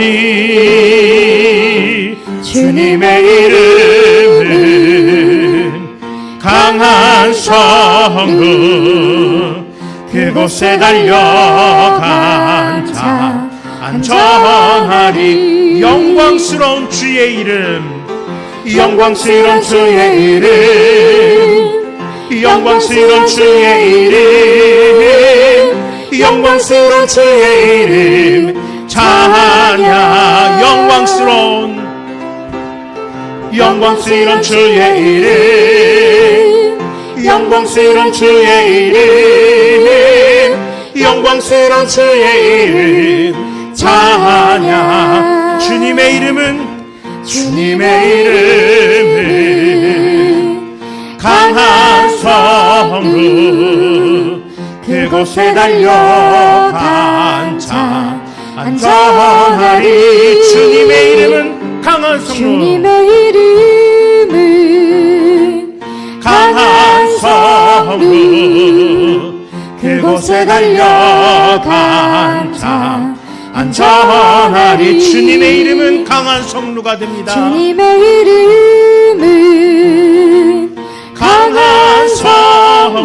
안전하리. 주님의 이름은 강한 성읍, 그곳에 달려간 자 안전하리. 영광스러운 주의 이름, 영광스러운 주의 이름, 영광스러운 주의 이름, 영광스러운 주의 이름 찬양. 영광스러운 주의 이름, 영광스러운 주의 이름, 영광스러운 주의 이름 찬양. 주님의 이름은 강한 성읍, 그곳에 달려간 자 안전하리. 주님의 이름은 강한 성읍, 주님의 이름은 강한 성읍, 그곳에 달려간 자 안전하리. 주님의 이름은 강한 성루가 됩니다. 주님의 이름은 강한 성읍,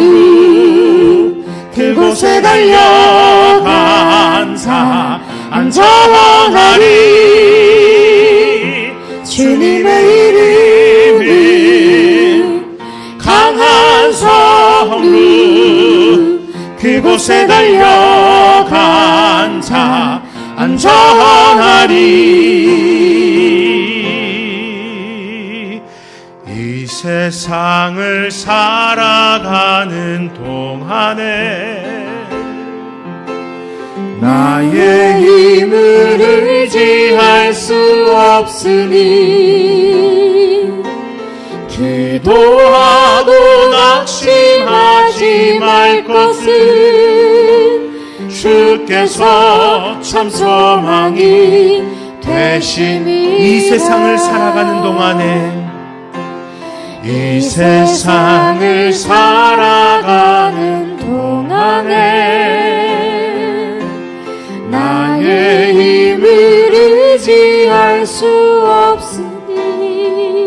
그곳에 달려간 자 안전하리. 주님의 이름은 강한 성읍, 그곳에 달려간 자 안전하리. 이 세상을 살아가는 동안에 나의 힘을 의지할 수 없으니 기도하고 낙심하지 말 것은 주께서 참 소망이 되시니. 이 세상을 살아가는 동안에, 이 세상을 살아가는 동안에 나의 힘을 의지할 수 없으니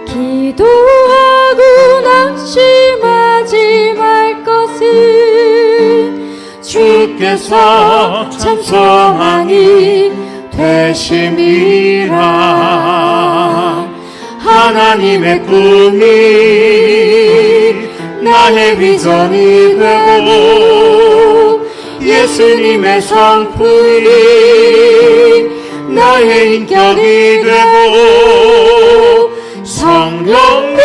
기도하고 낙심하지 말 것은 주께서 참 소망이 되심이라. 하나님의 꿈이 나의 비전이 되고 예수님의 성품이 나의 인격이 되고 성령님의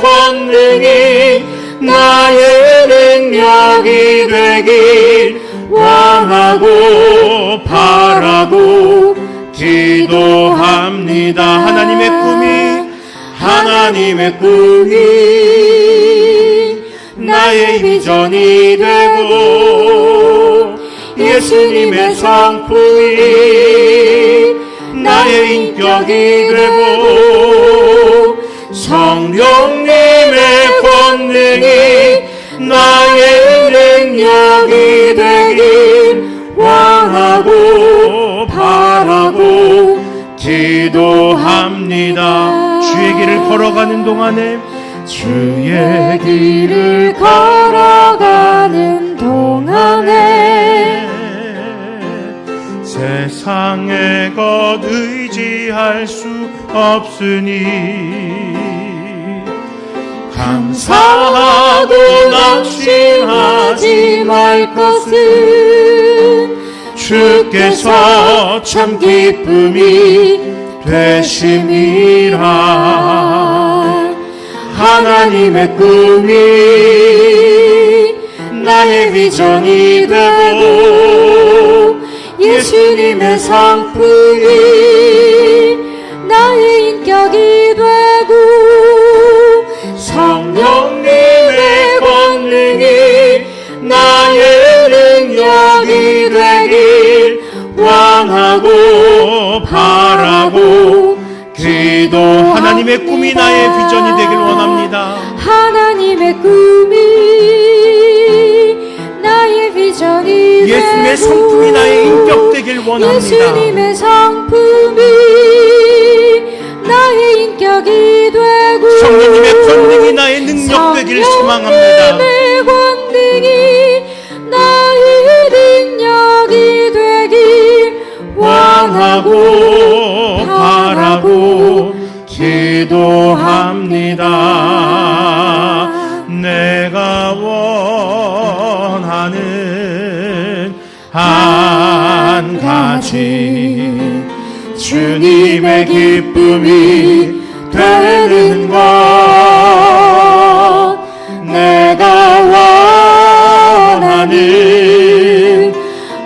권능이 나의 능력이 되길 원하고 바라고 기도합니다. 하나님의 꿈이 나의 비전이 되고 예수님의 성품이 나의 인격이 되고 성령님의 권능이 나의 능력이 되길 원하고 바라고 기도합니다. 주의 길을 걸어가는 동안에 주의 길을 걸어가는 동안에 세상의 것 의지할 수 없으니 감사하고 낙심하지 말 것은 주께서 참 기쁨이 되심이라. 하나님의 꿈이 나의 비전이 되고 예수님의 성품이 나의 인격이 되고 성령님의 권능이 나의 능력이 되길 원하고 바라고 기도. 하나님의 꿈이 나의 비전이 되길 원합니다. 하나님의 꿈이 나의 비전이 예수님의 되고 성품이 나의 인격 되길 원합니다. 예수님의 성품이 나의 인격이 되고 성령님의 권능이 나의 능력 되길 소망합니다. 성령님의 권능이 나의 능력이 되길 원하고 바라고 기도합니다. 내가 원하는 한 가지 주님의 기쁨이 되는 것. 내가 원하는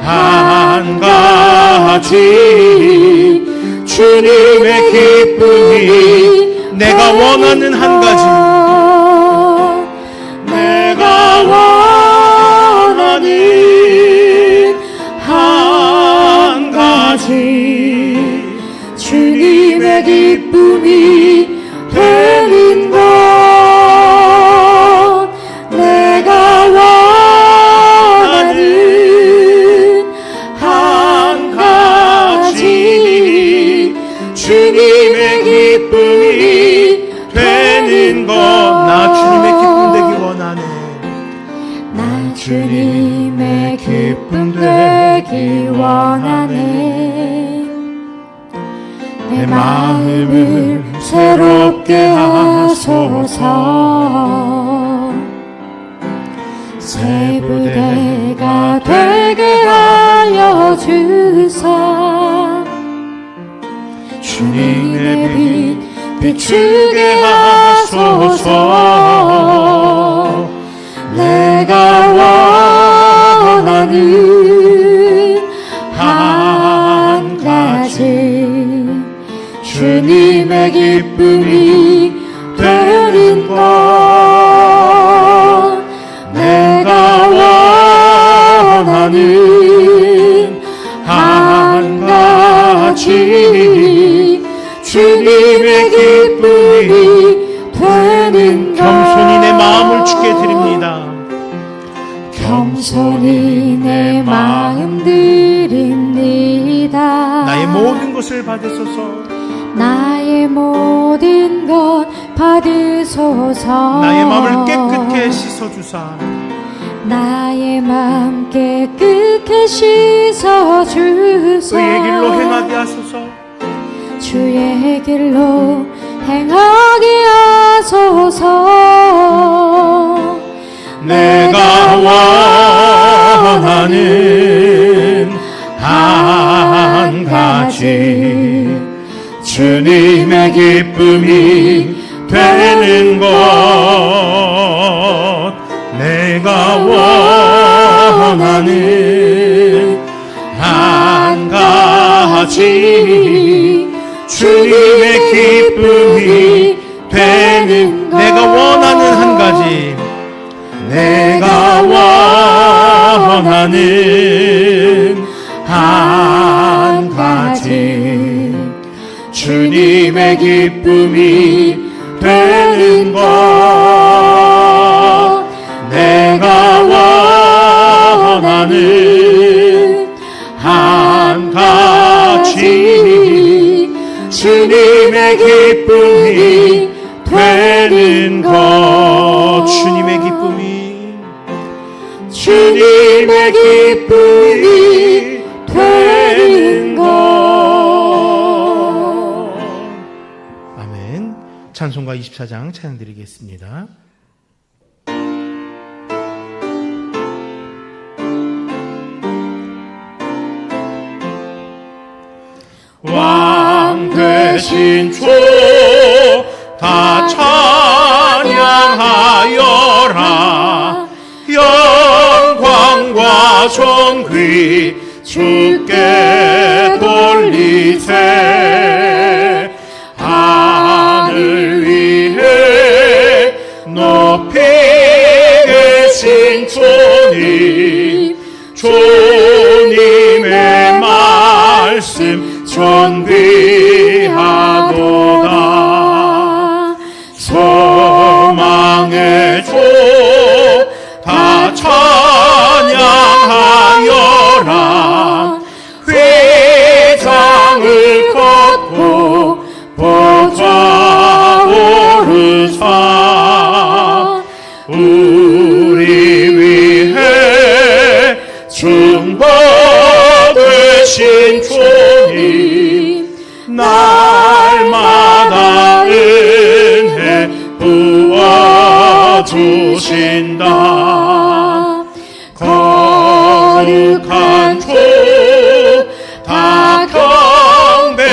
한 가지 주님의 기쁨이. 내가 원하는 한 가지. 내가 원하는 한 가지 주님의 기쁨이 되는 것. 내가 원하는 한 가지 주님의 기쁨이 되는 것. 나 주님의 기쁨 되기 원하네. 나 주님의 기쁨 되기 원하네. 내 마음을 새롭게 하소서. 새 부대가 되게 하여 주사. 주님의 빛 비추게 하소서. 내가 원하는 한 가지 주님의 기쁨이 되는 것. 내가 원하는 한 가지 주님의 기쁨이 되는 것. 겸손히 내 마음을 주께 드립니다. 겸손히 내 마음 드립니다. 나의 모든 것을 받으소서. 나의 모든 것 받으소서. 나의 마음을 깨끗게 씻어주사. 나의 마음 깨끗게 씻어주소. 의의 길로 행하게 하소서. 주의 길로 행하게 하소서. 내가 원하는 한 가지 주님의 기쁨이 되는 것. 내가 원하는 한 가지 주님의 기쁨이 되는 것. 내가 원하는 한 가지. 내가 원하는 한 가지 주님의 기쁨이 되는 것. 내가 원하는 한 가지 주님의 기쁨이 되는 것. 주님의 기쁨이, 주님의 기쁨이 되는 것. 아멘. 찬송가 24장 찬양 드리겠습니다. 왕 되신 주 다 찬양하여라. 영광과 존귀 주께 돌리세. 하늘 위에 높이 계신 주님, 주님의 말씀 존귀하도다. 소망의 주 다 찬양하여라. 회장을 걷고 보좌 오르사. 우리 위해 중보되신 주님, 날마다 은혜 부어주신다. 거룩한 주 다 경배하여라.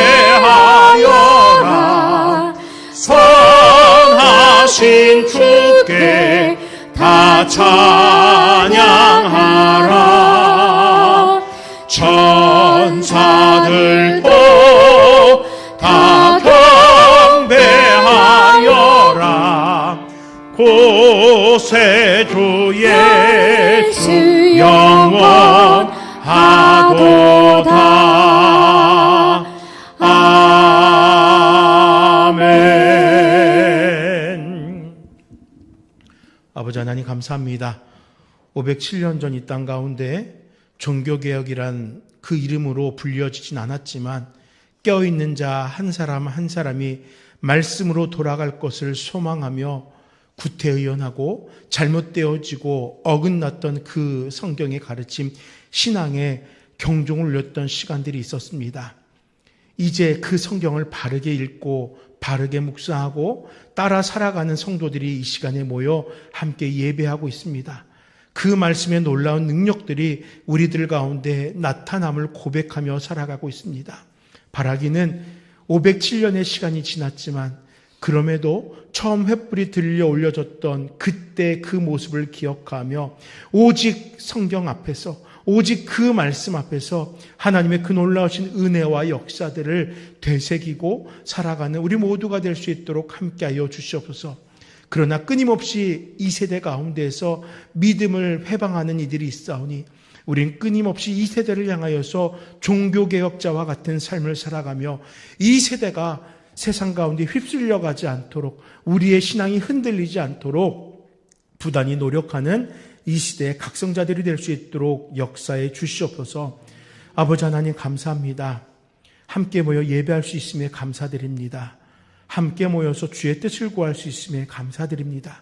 선하신 주께 다 찬양하라. 천사들도 다 경배하여라. 구세주 예수 영원하도다. 아멘. 아버지 하나님 감사합니다. 507년 전 이 땅 가운데 종교개혁이란 그 이름으로 불려지진 않았지만 깨어있는 자 한 사람 한 사람이 말씀으로 돌아갈 것을 소망하며 구태의연하고 잘못되어지고 어긋났던 그 성경의 가르침, 신앙에 경종을 울렸던 시간들이 있었습니다. 이제 그 성경을 바르게 읽고 바르게 묵상하고 따라 살아가는 성도들이 이 시간에 모여 함께 예배하고 있습니다. 그 말씀의 놀라운 능력들이 우리들 가운데 나타남을 고백하며 살아가고 있습니다. 바라기는 507년의 시간이 지났지만 그럼에도 처음 횃불이 들려 올려졌던 그때 그 모습을 기억하며 오직 성경 앞에서, 오직 그 말씀 앞에서 하나님의 그 놀라우신 은혜와 역사들을 되새기고 살아가는 우리 모두가 될 수 있도록 함께하여 주시옵소서. 그러나 끊임없이 이 세대 가운데에서 믿음을 회방하는 이들이 있사오니 우린 끊임없이 이 세대를 향하여서 종교개혁자와 같은 삶을 살아가며 이 세대가 세상 가운데 휩쓸려가지 않도록, 우리의 신앙이 흔들리지 않도록 부단히 노력하는 이 시대의 각성자들이 될 수 있도록 역사해 주시옵소서. 아버지 하나님 감사합니다. 함께 모여 예배할 수 있음에 감사드립니다. 함께 모여서 주의 뜻을 구할 수 있음에 감사드립니다.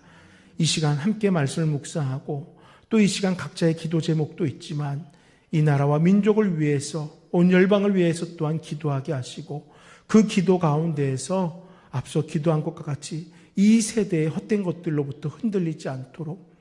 이 시간 함께 말씀을 묵상하고 또 이 시간 각자의 기도 제목도 있지만 이 나라와 민족을 위해서, 온 열방을 위해서 또한 기도하게 하시고 그 기도 가운데에서 앞서 기도한 것과 같이 이 세대의 헛된 것들로부터 흔들리지 않도록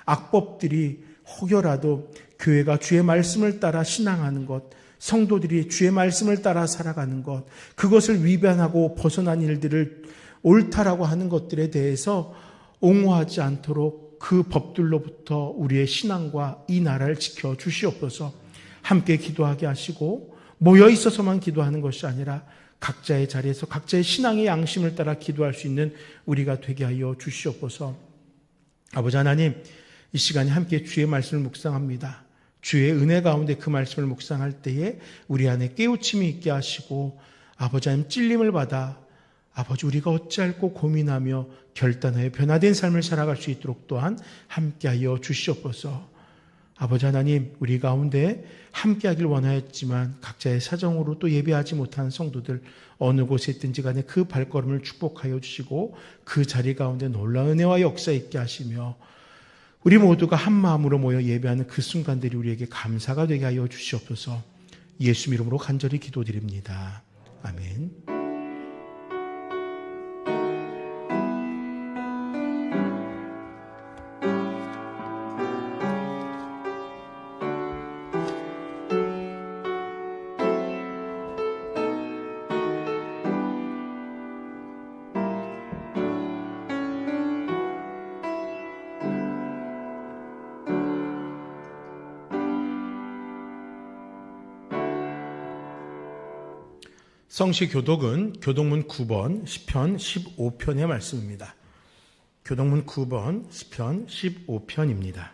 악법들이 혹여라도 교회가 주의 말씀을 따라 신앙하는 것, 성도들이 주의 말씀을 따라 살아가는 것, 그것을 위반하고 벗어난 일들을 옳다라고 하는 것들에 대해서 옹호하지 않도록 그 법들로부터 우리의 신앙과 이 나라를 지켜주시옵소서. 함께 기도하게 하시고 모여 있어서만 기도하는 것이 아니라 각자의 자리에서 각자의 신앙의 양심을 따라 기도할 수 있는 우리가 되게 하여 주시옵소서. 아버지 하나님, 이 시간에 함께 주의 말씀을 묵상합니다. 주의 은혜 가운데 그 말씀을 묵상할 때에 우리 안에 깨우침이 있게 하시고 아버지 하나님 찔림을 받아 아버지 우리가 어찌할꼬 고민하며 결단하여 변화된 삶을 살아갈 수 있도록 또한 함께하여 주시옵소서. 아버지 하나님, 우리 가운데 함께하길 원하였지만 각자의 사정으로 또 예배하지 못한 성도들 어느 곳에 있든지 간에 그 발걸음을 축복하여 주시고 그 자리 가운데 놀라운 은혜와 역사 있게 하시며 우리 모두가 한 마음으로 모여 예배하는 그 순간들이 우리에게 감사가 되게 하여 주시옵소서. 예수 이름으로 간절히 기도드립니다. 아멘. 성시 교독은 교독문 9번 시편 15편의 말씀입니다. 교독문 9번 시편 15편입니다.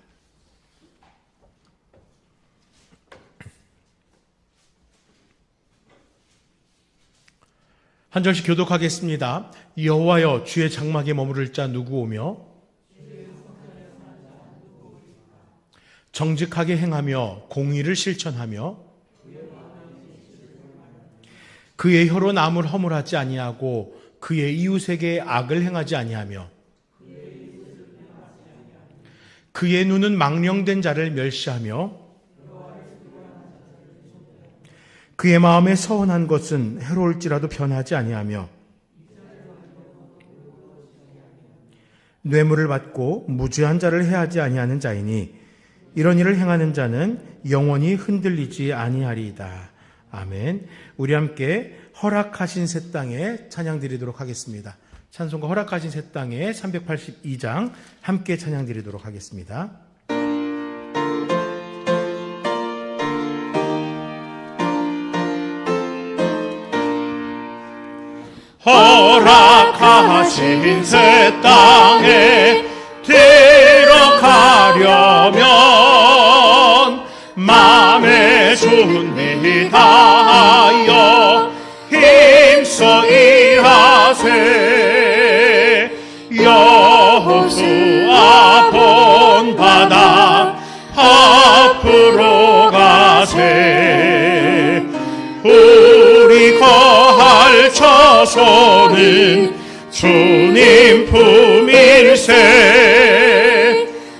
한 절씩 교독하겠습니다. 여호와여, 주의 장막에 머무를 자 누구 오며 정직하게 행하며 공의를 실천하며 그의 혀로 남을 허물하지 아니하고 그의 이웃에게 악을 행하지 아니하며 그의 눈은 망령된 자를 멸시하며 그의 마음에 서운한 것은 해로울지라도 변하지 아니하며 뇌물을 받고 무죄한 자를 해하지 아니하는 자이니 이런 일을 행하는 자는 영원히 흔들리지 아니하리이다. 아멘. 우리 함께 허락하신 새 땅에 찬양 드리도록 하겠습니다. 찬송가 허락하신 새 땅에 382장 함께 찬양 드리도록 하겠습니다. 허락하신 새 땅에 들어가려면 맘에 준비 다하여 힘써 일하세. 여호수아 본바다 앞으로 가세. 우리 거할 처소는 주님 품일세.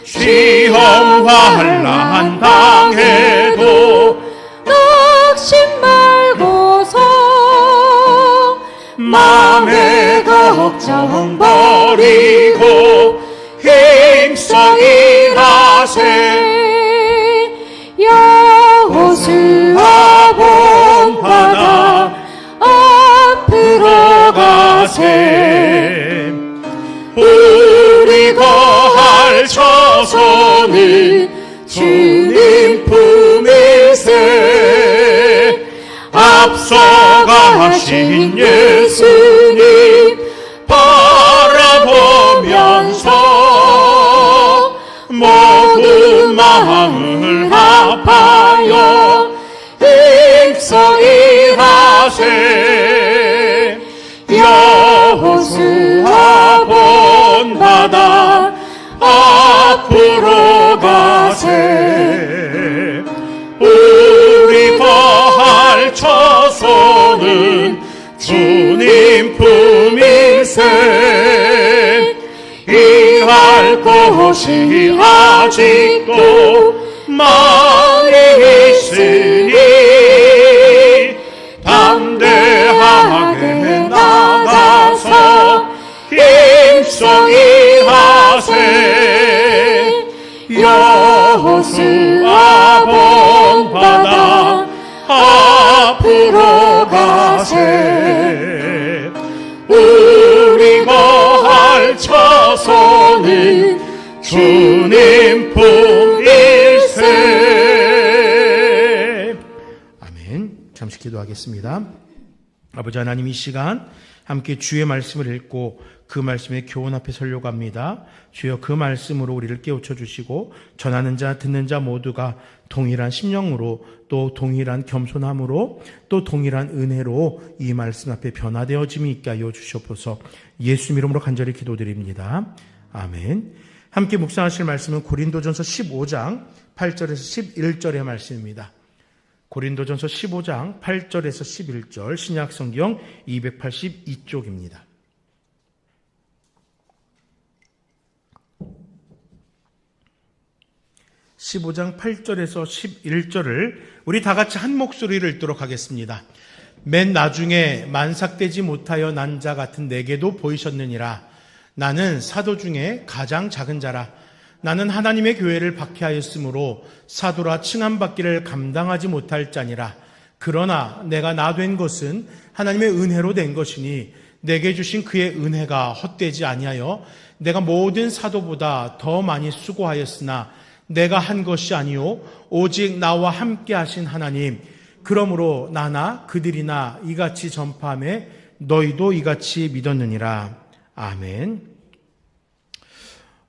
시험 환난 당해도 낙심 말고서 맘의 걱정 버리고 힘써 일하세. 여호수아 본바다 앞으로 가세. 우리 거할 처소는 주님 품일세. 앞서가신 예수님 바라보면서 모든 마음을 합하여 힘써 일하세. 여호수아 본바다 앞으로 가세. 우리 거할 처소는 주님 품일세. 일할 곳이 아직도 많이 있으니 담대하게 나가서 힘써 일하세. 여호수아 본바다 앞으로 가세. 우리 거할 처소는 주님 품일세. 아멘. 잠시 기도하겠습니다. 아버지 하나님, 이 시간 함께 주의 말씀을 읽고 그 말씀의 교훈 앞에 서려고 합니다. 주여, 그 말씀으로 우리를 깨우쳐 주시고 전하는 자 듣는 자 모두가 동일한 심령으로 또 동일한 겸손함으로 또 동일한 은혜로 이 말씀 앞에 변화되어짐이 있게 하여 주시옵소서. 예수 이름으로 간절히 기도드립니다. 아멘. 함께 묵상하실 말씀은 고린도전서 15장 8절에서 11절의 말씀입니다. 고린도전서 15장 8절에서 11절 신약성경 282쪽입니다. (15장 8절에서 11절을) 우리 다 같이 한 목소리를 읽도록 하겠습니다. 맨 나중에 만삭되지 못하여 난 자 같은 내게도 보이셨느니라. 나는 사도 중에 가장 작은 자라. 나는 하나님의 교회를 박해하였으므로 사도라 칭함받기를 감당하지 못할 자니라. 그러나 내가 나 된 것은 하나님의 은혜로 된 것이니 내게 주신 그의 은혜가 헛되지 아니하여 내가 모든 사도보다 더 많이 수고하였으나 내가 한 것이 아니요 오직 나와 함께 하신 하나님. 그러므로 나나 그들이나 이같이 전파하며 너희도 이같이 믿었느니라. 아멘.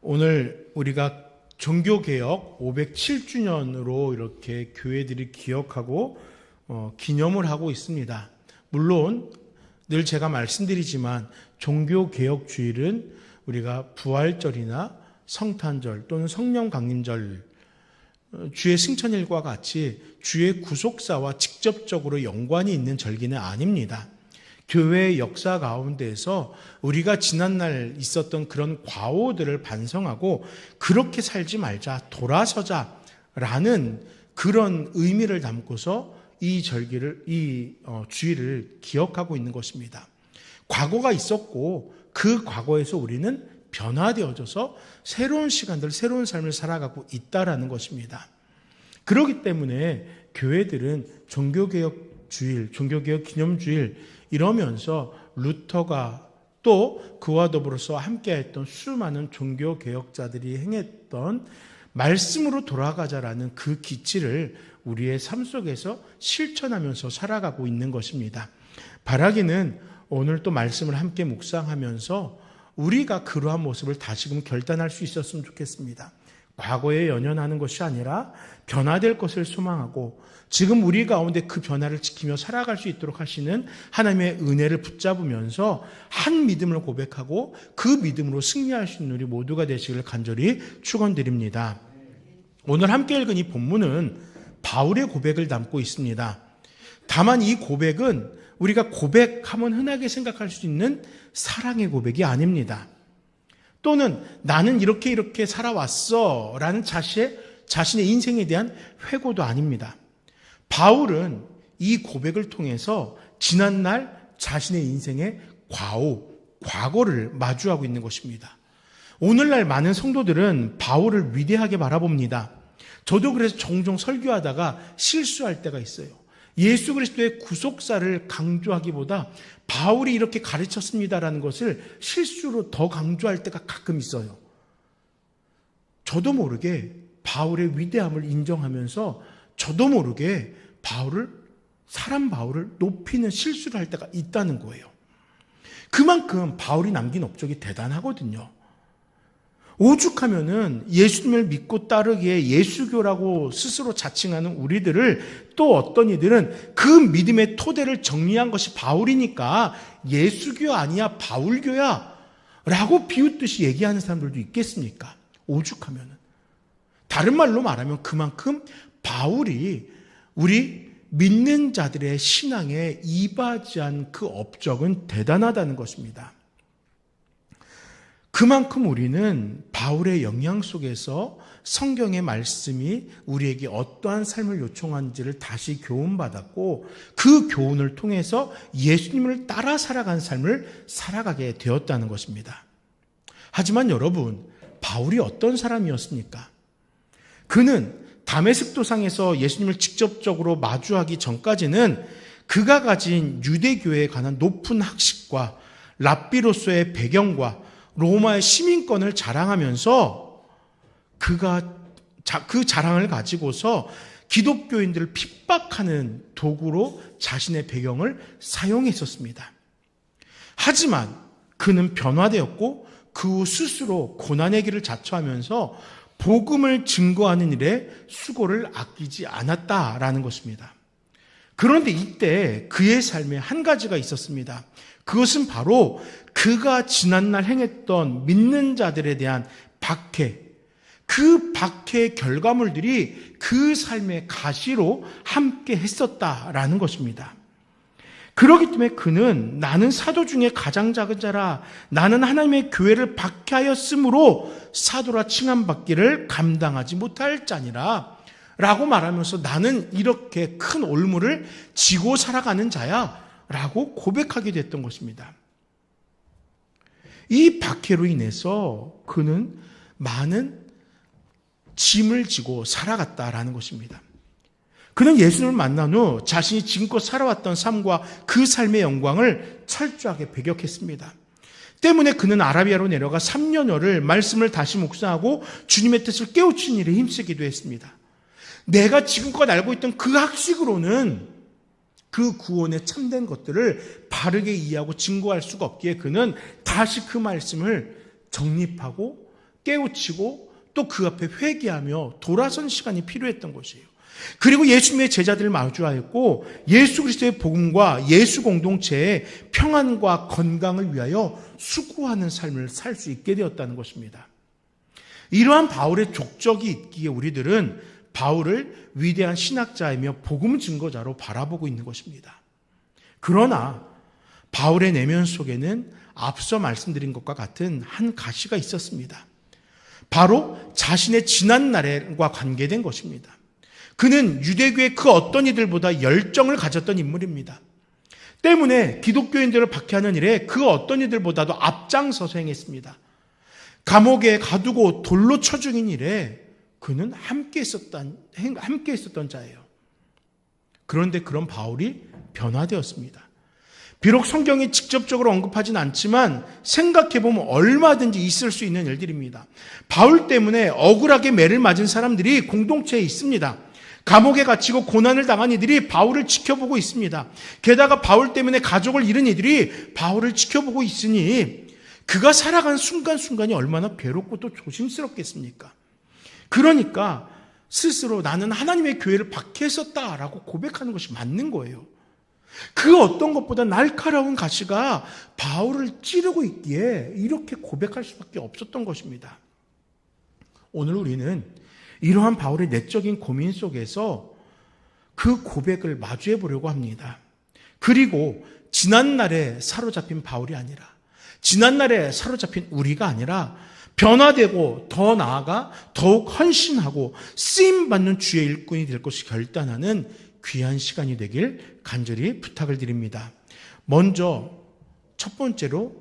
오늘 우리가 종교개혁 507주년으로 이렇게 교회들이 기억하고 기념을 하고 있습니다. 물론 늘 제가 말씀드리지만 종교개혁주일은 우리가 부활절이나 성탄절 또는 성령 강림절, 주의 승천일과 같이 주의 구속사와 직접적으로 연관이 있는 절기는 아닙니다. 교회의 역사 가운데에서 우리가 지난날 있었던 그런 과오들을 반성하고 그렇게 살지 말자, 돌아서자라는 그런 의미를 담고서 이 절기를, 주일을 기억하고 있는 것입니다. 과거가 있었고 그 과거에서 우리는 변화되어져서 새로운 시간들, 새로운 삶을 살아가고 있다라는 것입니다. 그렇기 때문에 교회들은 종교개혁 주일, 종교개혁 기념주일 이러면서 루터가 또 그와 더불어서 함께했던 수많은 종교개혁자들이 행했던 말씀으로 돌아가자라는 그 기치를 우리의 삶 속에서 실천하면서 살아가고 있는 것입니다. 바라기는 오늘 또 말씀을 함께 묵상하면서 우리가 그러한 모습을 다시금 결단할 수 있었으면 좋겠습니다. 과거에 연연하는 것이 아니라 변화될 것을 소망하고 지금 우리 가운데 그 변화를 지키며 살아갈 수 있도록 하시는 하나님의 은혜를 붙잡으면서 한 믿음을 고백하고 그 믿음으로 승리할 수 있는 우리 모두가 되시기를 간절히 축원드립니다. 오늘 함께 읽은 이 본문은 바울의 고백을 담고 있습니다. 다만 이 고백은 우리가 고백하면 흔하게 생각할 수 있는 사랑의 고백이 아닙니다. 또는 나는 이렇게 살아왔어 라는 자신의 인생에 대한 회고도 아닙니다. 바울은 이 고백을 통해서 지난날 자신의 인생의 과거를 마주하고 있는 것입니다. 오늘날 많은 성도들은 바울을 위대하게 바라봅니다. 저도 그래서 종종 설교하다가 실수할 때가 있어요. 예수 그리스도의 구속사를 강조하기보다 바울이 이렇게 가르쳤습니다라는 것을 실수로 더 강조할 때가 가끔 있어요. 저도 모르게 바울의 위대함을 인정하면서 저도 모르게 사람 바울을 높이는 실수를 할 때가 있다는 거예요. 그만큼 바울이 남긴 업적이 대단하거든요. 오죽하면은 예수님을 믿고 따르기에 예수교라고 스스로 자칭하는 우리들을 또 어떤 이들은 그 믿음의 토대를 정리한 것이 바울이니까 예수교 아니야 바울교야 라고 비웃듯이 얘기하는 사람들도 있겠습니까? 오죽하면은. 다른 말로 말하면 그만큼 바울이 우리 믿는 자들의 신앙에 이바지한 그 업적은 대단하다는 것입니다. 그만큼 우리는 바울의 영향 속에서 성경의 말씀이 우리에게 어떠한 삶을 요청하는지를 다시 교훈받았고 그 교훈을 통해서 예수님을 따라 살아간 삶을 살아가게 되었다는 것입니다. 하지만 여러분, 바울이 어떤 사람이었습니까? 그는 다메섹 도상에서 예수님을 직접적으로 마주하기 전까지는 그가 가진 유대교에 관한 높은 학식과 랍비로서의 배경과 로마의 시민권을 자랑하면서 그 자랑을 가지고서 기독교인들을 핍박하는 도구로 자신의 배경을 사용했었습니다. 하지만 그는 변화되었고 그 후 스스로 고난의 길을 자처하면서 복음을 증거하는 일에 수고를 아끼지 않았다라는 것입니다. 그런데 이때 그의 삶에 한 가지가 있었습니다. 그것은 바로 그가 지난날 행했던 믿는 자들에 대한 박해, 그 박해의 결과물들이 그 삶의 가시로 함께 했었다라는 것입니다. 그렇기 때문에 그는 나는 사도 중에 가장 작은 자라, 나는 하나님의 교회를 박해하였으므로 사도라 칭함받기를 감당하지 못할 자니라 라고 말하면서 나는 이렇게 큰 올무를 지고 살아가는 자야 라고 고백하게 됐던 것입니다. 이 박해로 인해서 그는 많은 짐을 지고 살아갔다라는 것입니다. 그는 예수님을 만난 후 자신이 지금껏 살아왔던 삶과 그 삶의 영광을 철저하게 배격했습니다. 때문에 그는 아라비아로 내려가 3년여를 말씀을 다시 묵상하고 주님의 뜻을 깨우치는 일에 힘쓰기도 했습니다. 내가 지금껏 알고 있던 그 학식으로는 그 구원에 참된 것들을 바르게 이해하고 증거할 수가 없기에 그는 다시 그 말씀을 정립하고 깨우치고 또 그 앞에 회개하며 돌아선 시간이 필요했던 것이에요. 그리고 예수님의 제자들을 마주하였고 예수 그리스도의 복음과 예수 공동체의 평안과 건강을 위하여 수고하는 삶을 살 수 있게 되었다는 것입니다. 이러한 바울의 족적이 있기에 우리들은 바울을 위대한 신학자이며 복음 증거자로 바라보고 있는 것입니다. 그러나 바울의 내면 속에는 앞서 말씀드린 것과 같은 한 가시가 있었습니다. 바로 자신의 지난 날과 관계된 것입니다. 그는 유대교의 그 어떤 이들보다 열정을 가졌던 인물입니다. 때문에 기독교인들을 박해하는 일에 그 어떤 이들보다도 앞장서서 행했습니다. 감옥에 가두고 돌로 쳐 죽인 일에 그는 함께 있었던 자예요. 그런데 그런 바울이 변화되었습니다. 비록 성경이 직접적으로 언급하진 않지만 생각해보면 얼마든지 있을 수 있는 일들입니다. 바울 때문에 억울하게 매를 맞은 사람들이 공동체에 있습니다. 감옥에 갇히고 고난을 당한 이들이 바울을 지켜보고 있습니다. 게다가 바울 때문에 가족을 잃은 이들이 바울을 지켜보고 있으니 그가 살아가는 순간순간이 얼마나 괴롭고 또 조심스럽겠습니까? 그러니까 스스로 나는 하나님의 교회를 박해했었다라고 고백하는 것이 맞는 거예요. 그 어떤 것보다 날카로운 가시가 바울을 찌르고 있기에 이렇게 고백할 수밖에 없었던 것입니다. 오늘 우리는 이러한 바울의 내적인 고민 속에서 그 고백을 마주해 보려고 합니다. 그리고 지난날에 사로잡힌 바울이 아니라, 지난날에 사로잡힌 우리가 아니라 변화되고 더 나아가 더욱 헌신하고 쓰임받는 주의 일꾼이 될 것을 결단하는 귀한 시간이 되길 간절히 부탁을 드립니다. 먼저 첫 번째로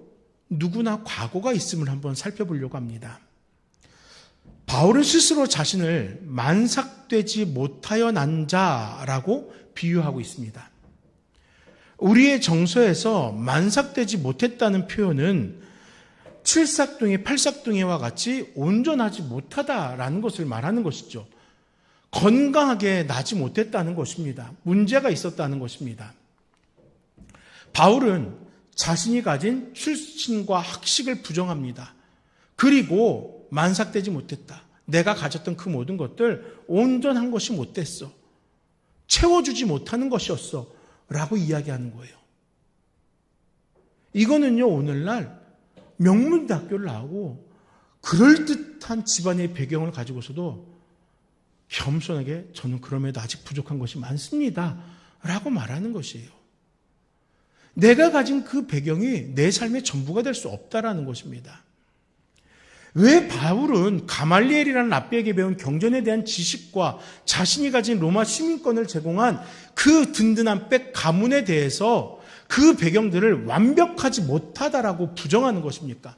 누구나 과거가 있음을 한번 살펴보려고 합니다. 바울은 스스로 자신을 만삭되지 못하여 난 자라고 비유하고 있습니다. 우리의 정서에서 만삭되지 못했다는 표현은 칠삭둥이, 팔삭둥이와 같이 온전하지 못하다라는 것을 말하는 것이죠. 건강하게 나지 못했다는 것입니다. 문제가 있었다는 것입니다. 바울은 자신이 가진 출신과 학식을 부정합니다. 그리고 만삭되지 못했다. 내가 가졌던 그 모든 것들 온전한 것이 못 됐어. 채워주지 못하는 것이었어. 라고 이야기하는 거예요. 이거는요, 오늘날 명문대학교를 나오고 그럴듯한 집안의 배경을 가지고서도 겸손하게 저는 그럼에도 아직 부족한 것이 많습니다. 라고 말하는 것이에요. 내가 가진 그 배경이 내 삶의 전부가 될 수 없다라는 것입니다. 왜 바울은 가말리엘이라는 랍비에게 배운 경전에 대한 지식과 자신이 가진 로마 시민권을 제공한 그 든든한 백 가문에 대해서 그 배경들을 완벽하지 못하다라고 부정하는 것입니까?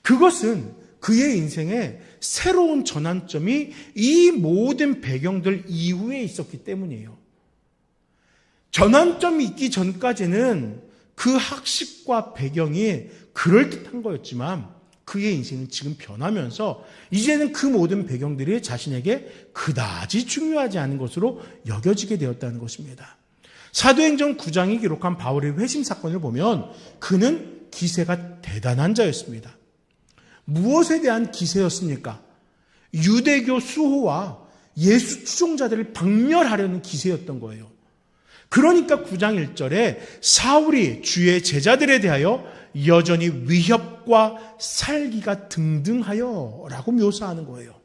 그것은 그의 인생에 새로운 전환점이 이 모든 배경들 이후에 있었기 때문이에요. 전환점이 있기 전까지는 그 학식과 배경이 그럴듯한 거였지만 그의 인생은 지금 변하면서 이제는 그 모든 배경들이 자신에게 그다지 중요하지 않은 것으로 여겨지게 되었다는 것입니다. 사도행전 9장이 기록한 바울의 회심 사건을 보면 그는 기세가 대단한 자였습니다. 무엇에 대한 기세였습니까? 유대교 수호와 예수 추종자들을 박멸하려는 기세였던 거예요. 그러니까 9장 1절에 사울이 주의 제자들에 대하여 여전히 위협과 살기가 등등하여 라고 묘사하는 거예요.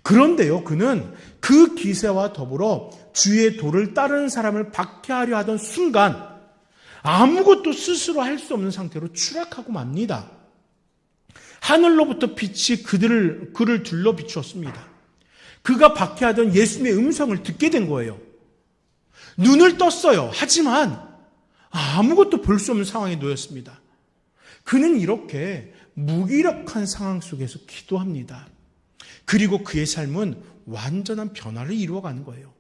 그런데요, 그는 그 기세와 더불어 주의 도를 따르는 사람을 박해하려 하던 순간 아무것도 스스로 할 수 없는 상태로 추락하고 맙니다. 하늘로부터 빛이 그를 둘러 비추었습니다. 그가 박해하던 예수님의 음성을 듣게 된 거예요. 눈을 떴어요. 하지만 아무것도 볼 수 없는 상황에 놓였습니다. 그는 이렇게 무기력한 상황 속에서 기도합니다. 그리고 그의 삶은 완전한 변화를 이루어가는 거예요.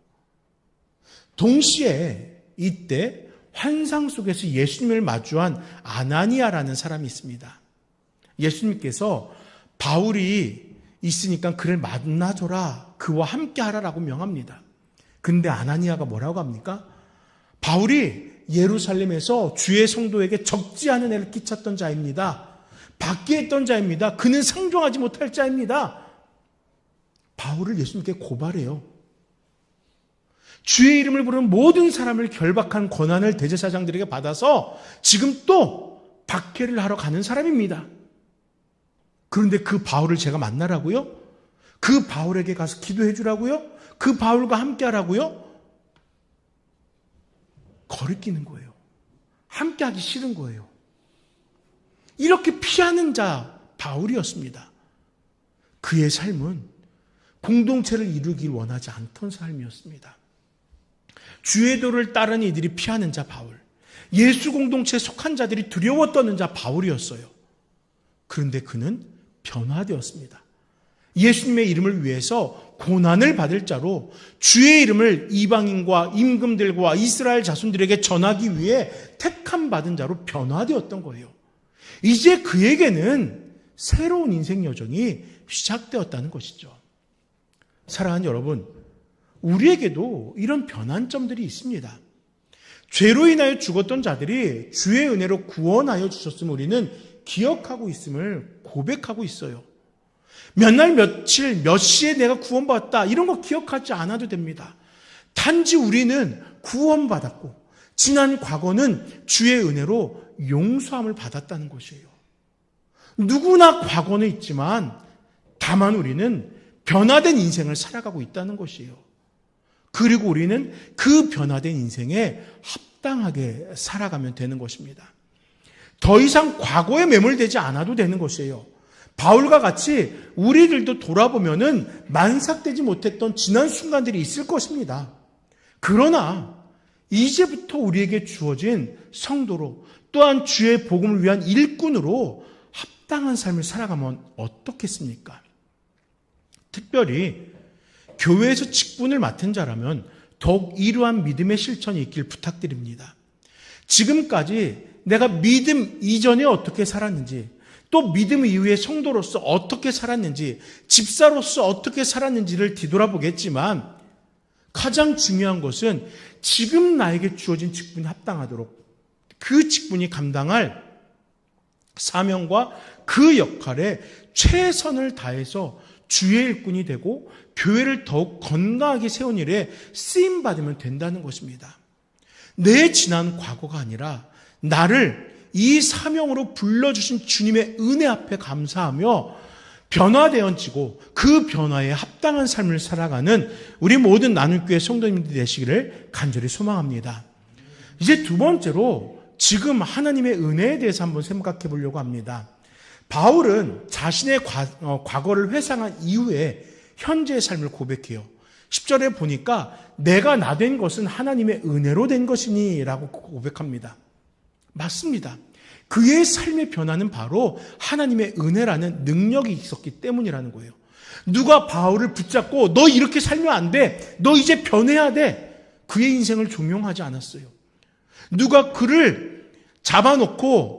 동시에 이때 환상 속에서 예수님을 마주한 아나니아라는 사람이 있습니다. 예수님께서 바울이 있으니까 그를 만나줘라, 그와 함께 하라라고 명합니다. 근데 아나니아가 뭐라고 합니까? 바울이 예루살렘에서 주의 성도에게 적지 않은 애를 끼쳤던 자입니다. 박해했던 자입니다. 그는 상종하지 못할 자입니다. 바울을 예수님께 고발해요. 주의 이름을 부르는 모든 사람을 결박한 권한을 대제사장들에게 받아서 지금 또 박해를 하러 가는 사람입니다. 그런데 그 바울을 제가 만나라고요? 그 바울에게 가서 기도해 주라고요? 그 바울과 함께 하라고요? 거리끼는 거예요. 함께 하기 싫은 거예요. 이렇게 피하는 자 바울이었습니다. 그의 삶은 공동체를 이루길 원하지 않던 삶이었습니다. 주의 도를 따르는 이들이 피하는 자 바울, 예수 공동체에 속한 자들이 두려워 떠는 자 바울이었어요. 그런데 그는 변화되었습니다. 예수님의 이름을 위해서 고난을 받을 자로 주의 이름을 이방인과 임금들과 이스라엘 자손들에게 전하기 위해 택함 받은 자로 변화되었던 거예요. 이제 그에게는 새로운 인생 여정이 시작되었다는 것이죠. 사랑하는 여러분, 우리에게도 이런 변환점들이 있습니다. 죄로 인하여 죽었던 자들이 주의 은혜로 구원하여 주셨음을 우리는 기억하고 있음을 고백하고 있어요. 몇 날 며칠 몇 시에 내가 구원받았다 이런 거 기억하지 않아도 됩니다. 단지 우리는 구원받았고 지난 과거는 주의 은혜로 용서함을 받았다는 것이에요. 누구나 과거는 있지만 다만 우리는 변화된 인생을 살아가고 있다는 것이에요. 그리고 우리는 그 변화된 인생에 합당하게 살아가면 되는 것입니다. 더 이상 과거에 매몰되지 않아도 되는 것이에요. 바울과 같이 우리들도 돌아보면은 만삭되지 못했던 지난 순간들이 있을 것입니다. 그러나 이제부터 우리에게 주어진 성도로 또한 주의 복음을 위한 일꾼으로 합당한 삶을 살아가면 어떻겠습니까? 특별히 교회에서 직분을 맡은 자라면 더욱 이러한 믿음의 실천이 있길 부탁드립니다. 지금까지 내가 믿음 이전에 어떻게 살았는지, 또 믿음 이후에 성도로서 어떻게 살았는지, 집사로서 어떻게 살았는지를 뒤돌아보겠지만 가장 중요한 것은 지금 나에게 주어진 직분이 합당하도록 그 직분이 감당할 사명과 그 역할에 최선을 다해서 주의 일꾼이 되고 교회를 더욱 건강하게 세운 일에 쓰임받으면 된다는 것입니다. 내 지난 과거가 아니라 나를 이 사명으로 불러주신 주님의 은혜 앞에 감사하며 변화되어지고 그 변화에 합당한 삶을 살아가는 우리 모든 나눔교회 성도님들이 되시기를 간절히 소망합니다. 이제 두 번째로 지금 하나님의 은혜에 대해서 한번 생각해 보려고 합니다. 바울은 자신의 과거를 회상한 이후에 현재의 삶을 고백해요. 10절에 보니까 내가 나 된 것은 하나님의 은혜로 된 것이니 라고 고백합니다. 맞습니다. 그의 삶의 변화는 바로 하나님의 은혜라는 능력이 있었기 때문이라는 거예요. 누가 바울을 붙잡고 너 이렇게 살면 안 돼. 너 이제 변해야 돼. 그의 인생을 종용하지 않았어요. 누가 그를 잡아놓고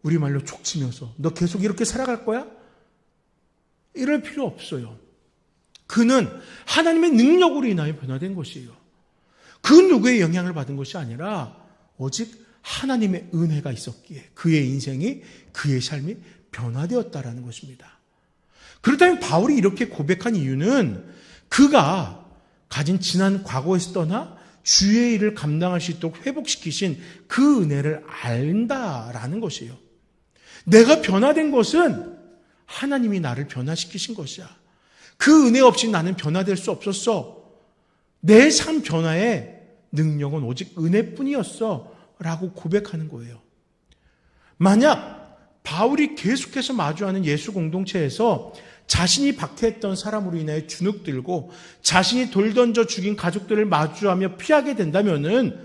우리말로 촉치면서 너 계속 이렇게 살아갈 거야? 이럴 필요 없어요. 그는 하나님의 능력으로 인하여 변화된 것이에요. 그 누구의 영향을 받은 것이 아니라 오직 하나님의 은혜가 있었기에 그의 인생이, 그의 삶이 변화되었다라는 것입니다. 그렇다면 바울이 이렇게 고백한 이유는 그가 가진 지난 과거에서 떠나 주의 일을 감당할 수 있도록 회복시키신 그 은혜를 안다라는 것이에요. 내가 변화된 것은 하나님이 나를 변화시키신 것이야. 그 은혜 없이 나는 변화될 수 없었어. 내 삶 변화의 능력은 오직 은혜뿐이었어 라고 고백하는 거예요. 만약 바울이 계속해서 마주하는 예수 공동체에서 자신이 박해했던 사람으로 인하여 주눅들고 자신이 돌 던져 죽인 가족들을 마주하며 피하게 된다면은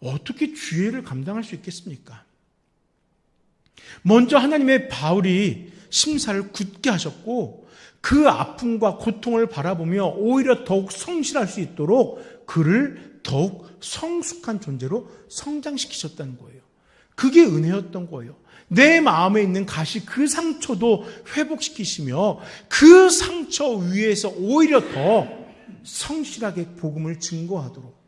어떻게 주의를 감당할 수 있겠습니까? 먼저 하나님의 바울이 심사를 굳게 하셨고 그 아픔과 고통을 바라보며 오히려 더욱 성실할 수 있도록 그를 더욱 성숙한 존재로 성장시키셨다는 거예요. 그게 은혜였던 거예요. 내 마음에 있는 가시 그 상처도 회복시키시며 그 상처 위에서 오히려 더 성실하게 복음을 증거하도록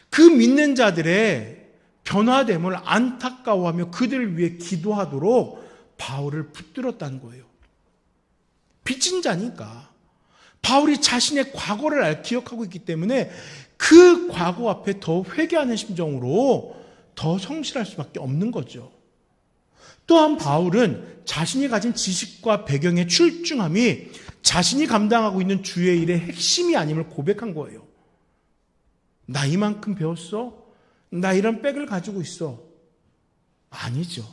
그 믿는 자들의 변화됨을 안타까워하며 그들을 위해 기도하도록 바울을 붙들었다는 거예요. 빚진 자니까 바울이 자신의 과거를 기억하고 있기 때문에 그 과거 앞에 더 회개하는 심정으로 더 성실할 수밖에 없는 거죠. 또한 바울은 자신이 가진 지식과 배경의 출중함이 자신이 감당하고 있는 주의 일의 핵심이 아님을 고백한 거예요. 나 이만큼 배웠어? 나 이런 백을 가지고 있어? 아니죠.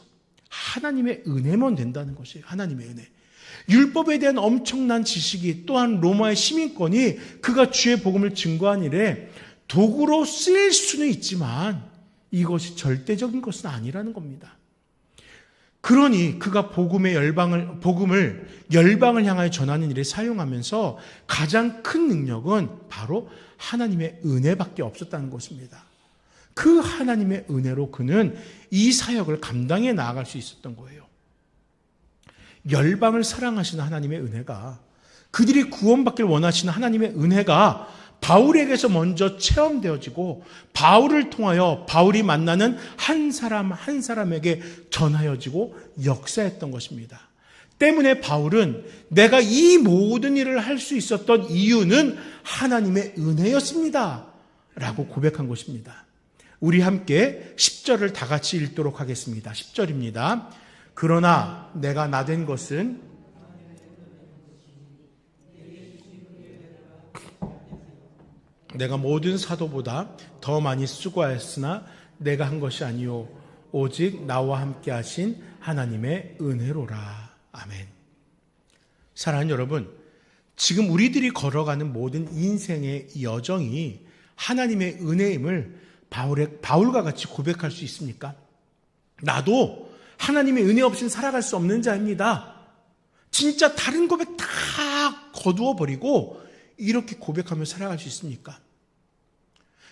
하나님의 은혜만 된다는 것이에요. 하나님의 은혜. 율법에 대한 엄청난 지식이 또한 로마의 시민권이 그가 주의 복음을 증거한 일에 도구로 쓰일 수는 있지만 이것이 절대적인 것은 아니라는 겁니다. 그러니 그가 복음을 열방을 향하여 전하는 일에 사용하면서 가장 큰 능력은 바로 하나님의 은혜밖에 없었다는 것입니다. 그 하나님의 은혜로 그는 이 사역을 감당해 나아갈 수 있었던 거예요. 열방을 사랑하시는 하나님의 은혜가, 그들이 구원받길 원하시는 하나님의 은혜가 바울에게서 먼저 체험되어지고 바울을 통하여 바울이 만나는 한 사람 한 사람에게 전하여지고 역사했던 것입니다. 때문에 바울은 내가 이 모든 일을 할 수 있었던 이유는 하나님의 은혜였습니다 라고 고백한 것입니다. 우리 함께 10절을 다 같이 읽도록 하겠습니다. 10절입니다. 그러나 내가 나된 것은 내가 모든 사도보다 더 많이 수고하였으나 내가 한 것이 아니요 오직 나와 함께 하신 하나님의 은혜로라. 아멘. 사랑하는 여러분, 지금 우리들이 걸어가는 모든 인생의 여정이 하나님의 은혜임을 바울과 같이 고백할 수 있습니까? 나도 하나님의 은혜 없이는 살아갈 수 없는 자입니다. 진짜 다른 고백 다 거두어버리고 이렇게 고백하며 살아갈 수 있습니까?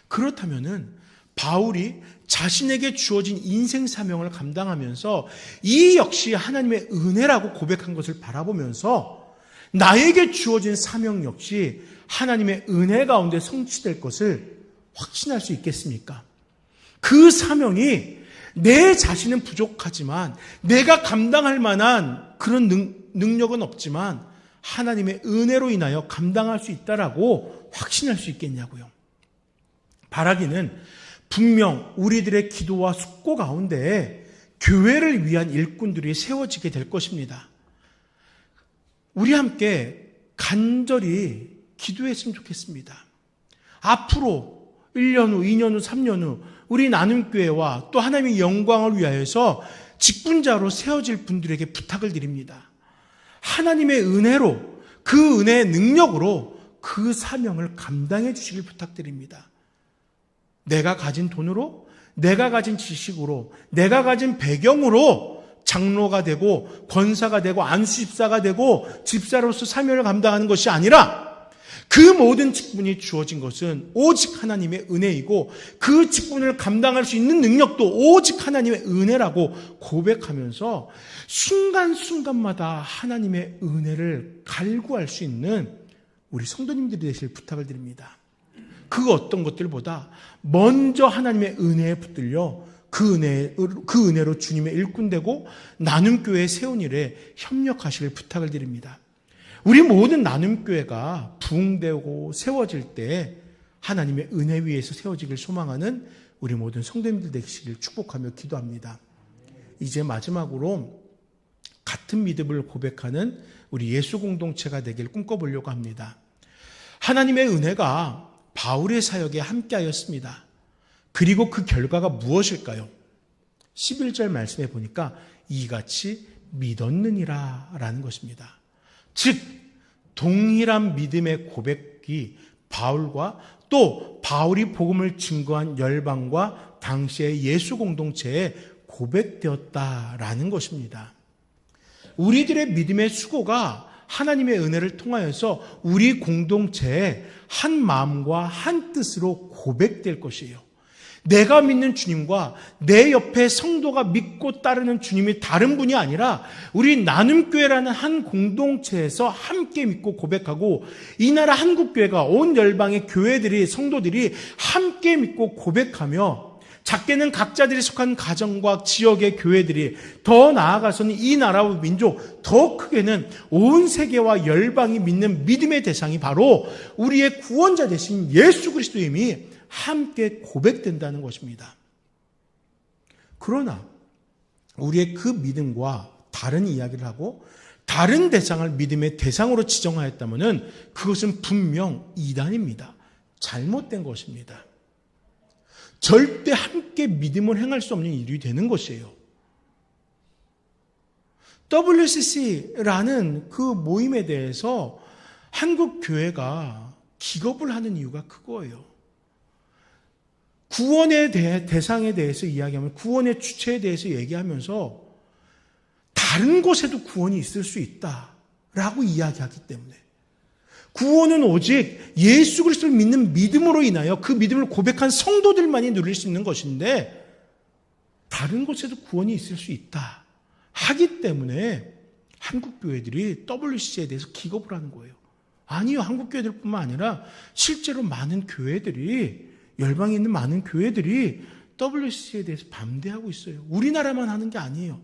그렇다면은 바울이 자신에게 주어진 인생 사명을 감당하면서 이 역시 하나님의 은혜라고 고백한 것을 바라보면서 나에게 주어진 사명 역시 하나님의 은혜 가운데 성취될 것을 확신할 수 있겠습니까? 그 사명이 내 자신은 부족하지만 내가 감당할 만한 그런 능력은 없지만 하나님의 은혜로 인하여 감당할 수 있다라고 확신할 수 있겠냐고요. 바라기는 분명 우리들의 기도와 숙고 가운데 교회를 위한 일꾼들이 세워지게 될 것입니다. 우리 함께 간절히 기도했으면 좋겠습니다. 앞으로 1년 후, 2년 후, 3년 후 우리 나눔교회와 또 하나님의 영광을 위하여서 직분자로 세워질 분들에게 부탁을 드립니다. 하나님의 은혜로, 그 은혜의 능력으로 그 사명을 감당해 주시길 부탁드립니다. 내가 가진 돈으로, 내가 가진 지식으로, 내가 가진 배경으로 장로가 되고 권사가 되고 안수집사가 되고 집사로서 사명을 감당하는 것이 아니라 그 모든 직분이 주어진 것은 오직 하나님의 은혜이고 그 직분을 감당할 수 있는 능력도 오직 하나님의 은혜라고 고백하면서 순간순간마다 하나님의 은혜를 갈구할 수 있는 우리 성도님들이 되실 부탁을 드립니다. 그 어떤 것들보다 먼저 하나님의 은혜에 붙들려 그 은혜로 주님의 일꾼 되고 나눔교회 세운 일에 협력하시길 부탁을 드립니다. 우리 모든 나눔교회가 부흥되고 세워질 때 하나님의 은혜 위에서 세워지길 소망하는 우리 모든 성도님들 되시길 축복하며 기도합니다. 이제 마지막으로 같은 믿음을 고백하는 우리 예수 공동체가 되길 꿈꿔보려고 합니다. 하나님의 은혜가 바울의 사역에 함께하였습니다. 그리고 그 결과가 무엇일까요? 11절 말씀에 보니까 이같이 믿었느니라 라는 것입니다. 즉 동일한 믿음의 고백이 바울과 또 바울이 복음을 증거한 열방과 당시의 예수 공동체에 고백되었다라는 것입니다. 우리들의 믿음의 수고가 하나님의 은혜를 통하여서 우리 공동체에 한 마음과 한 뜻으로 고백될 것이에요. 내가 믿는 주님과 내 옆에 성도가 믿고 따르는 주님이 다른 분이 아니라 우리 나눔교회라는 한 공동체에서 함께 믿고 고백하고 이 나라 한국교회가 온 열방의 교회들이 성도들이 함께 믿고 고백하며 작게는 각자들이 속한 가정과 지역의 교회들이 더 나아가서는 이 나라와 민족 더 크게는 온 세계와 열방이 믿는 믿음의 대상이 바로 우리의 구원자 되신 예수 그리스도임이 함께 고백된다는 것입니다. 그러나 우리의 그 믿음과 다른 이야기를 하고 다른 대상을 믿음의 대상으로 지정하였다면 그것은 분명 이단입니다. 잘못된 것입니다. 절대 함께 믿음을 행할 수 없는 일이 되는 것이에요. WCC라는 그 모임에 대해서 한국 교회가 기겁을 하는 이유가 그거예요. 구원의 대상에 대해서 이야기하면 구원의 주체에 대해서 얘기하면서 다른 곳에도 구원이 있을 수 있다라고 이야기하기 때문에 구원은 오직 예수 그리스도를 믿는 믿음으로 인하여 그 믿음을 고백한 성도들만이 누릴 수 있는 것인데 다른 곳에도 구원이 있을 수 있다 하기 때문에 한국 교회들이 WCC에 대해서 기겁을 하는 거예요. 아니요, 한국 교회들뿐만 아니라 실제로 많은 교회들이 열방에 있는 많은 교회들이 WCC에 대해서 반대하고 있어요. 우리나라만 하는 게 아니에요.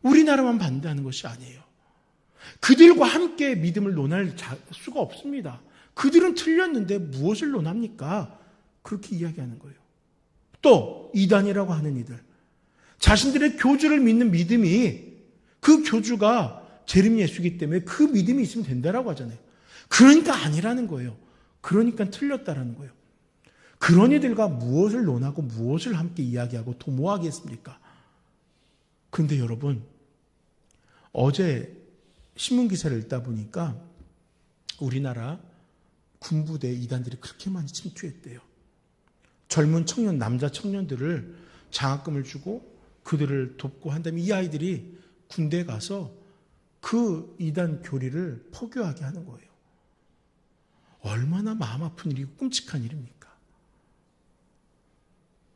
우리나라만 반대하는 것이 아니에요. 그들과 함께 믿음을 논할 수가 없습니다. 그들은 틀렸는데 무엇을 논합니까? 그렇게 이야기하는 거예요. 또 이단이라고 하는 이들, 자신들의 교주를 믿는 믿음이 그 교주가 재림 예수이기 때문에 그 믿음이 있으면 된다라고 하잖아요. 그러니까 아니라는 거예요. 그러니까 틀렸다라는 거예요. 그런 이들과 무엇을 논하고 무엇을 함께 이야기하고 도모하겠습니까? 그런데 여러분, 어제 신문기사를 읽다 보니까 우리나라 군부대 이단들이 그렇게 많이 침투했대요. 젊은 청년, 남자 청년들을 장학금을 주고 그들을 돕고 한 다음에 이 아이들이 군대에 가서 그 이단 교리를 포교하게 하는 거예요. 얼마나 마음 아픈 일이고 끔찍한 일입니까?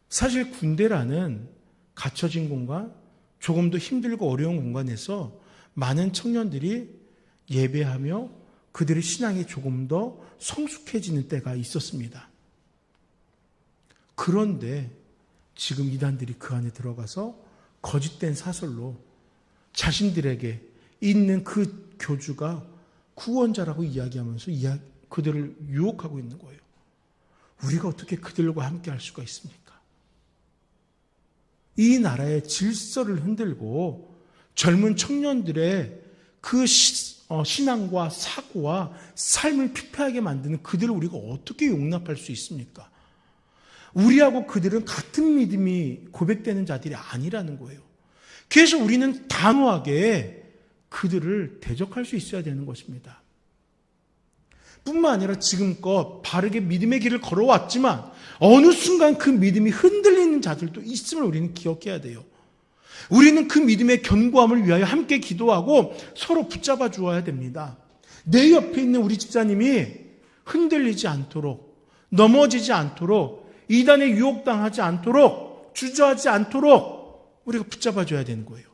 사실 군대라는 갇혀진 공간, 조금 더 힘들고 어려운 공간에서 많은 청년들이 예배하며 그들의 신앙이 조금 더 성숙해지는 때가 있었습니다. 그런데 지금 이단들이 그 안에 들어가서 거짓된 사설로 자신들에게 있는 그 교주가 구원자라고 이야기하면서 그들을 유혹하고 있는 거예요. 우리가 어떻게 그들과 함께 할 수가 있습니까? 이 나라의 질서를 흔들고 젊은 청년들의 그 신앙과 사고와 삶을 피폐하게 만드는 그들을 우리가 어떻게 용납할 수 있습니까? 우리하고 그들은 같은 믿음이 고백되는 자들이 아니라는 거예요. 그래서 우리는 단호하게 그들을 대적할 수 있어야 되는 것입니다. 뿐만 아니라 지금껏 바르게 믿음의 길을 걸어왔지만 어느 순간 그 믿음이 흔들리는 자들도 있음을 우리는 기억해야 돼요. 우리는 그 믿음의 견고함을 위하여 함께 기도하고 서로 붙잡아 주어야 됩니다. 내 옆에 있는 우리 집사님이 흔들리지 않도록, 넘어지지 않도록, 이단에 유혹당하지 않도록, 주저하지 않도록 우리가 붙잡아 줘야 되는 거예요.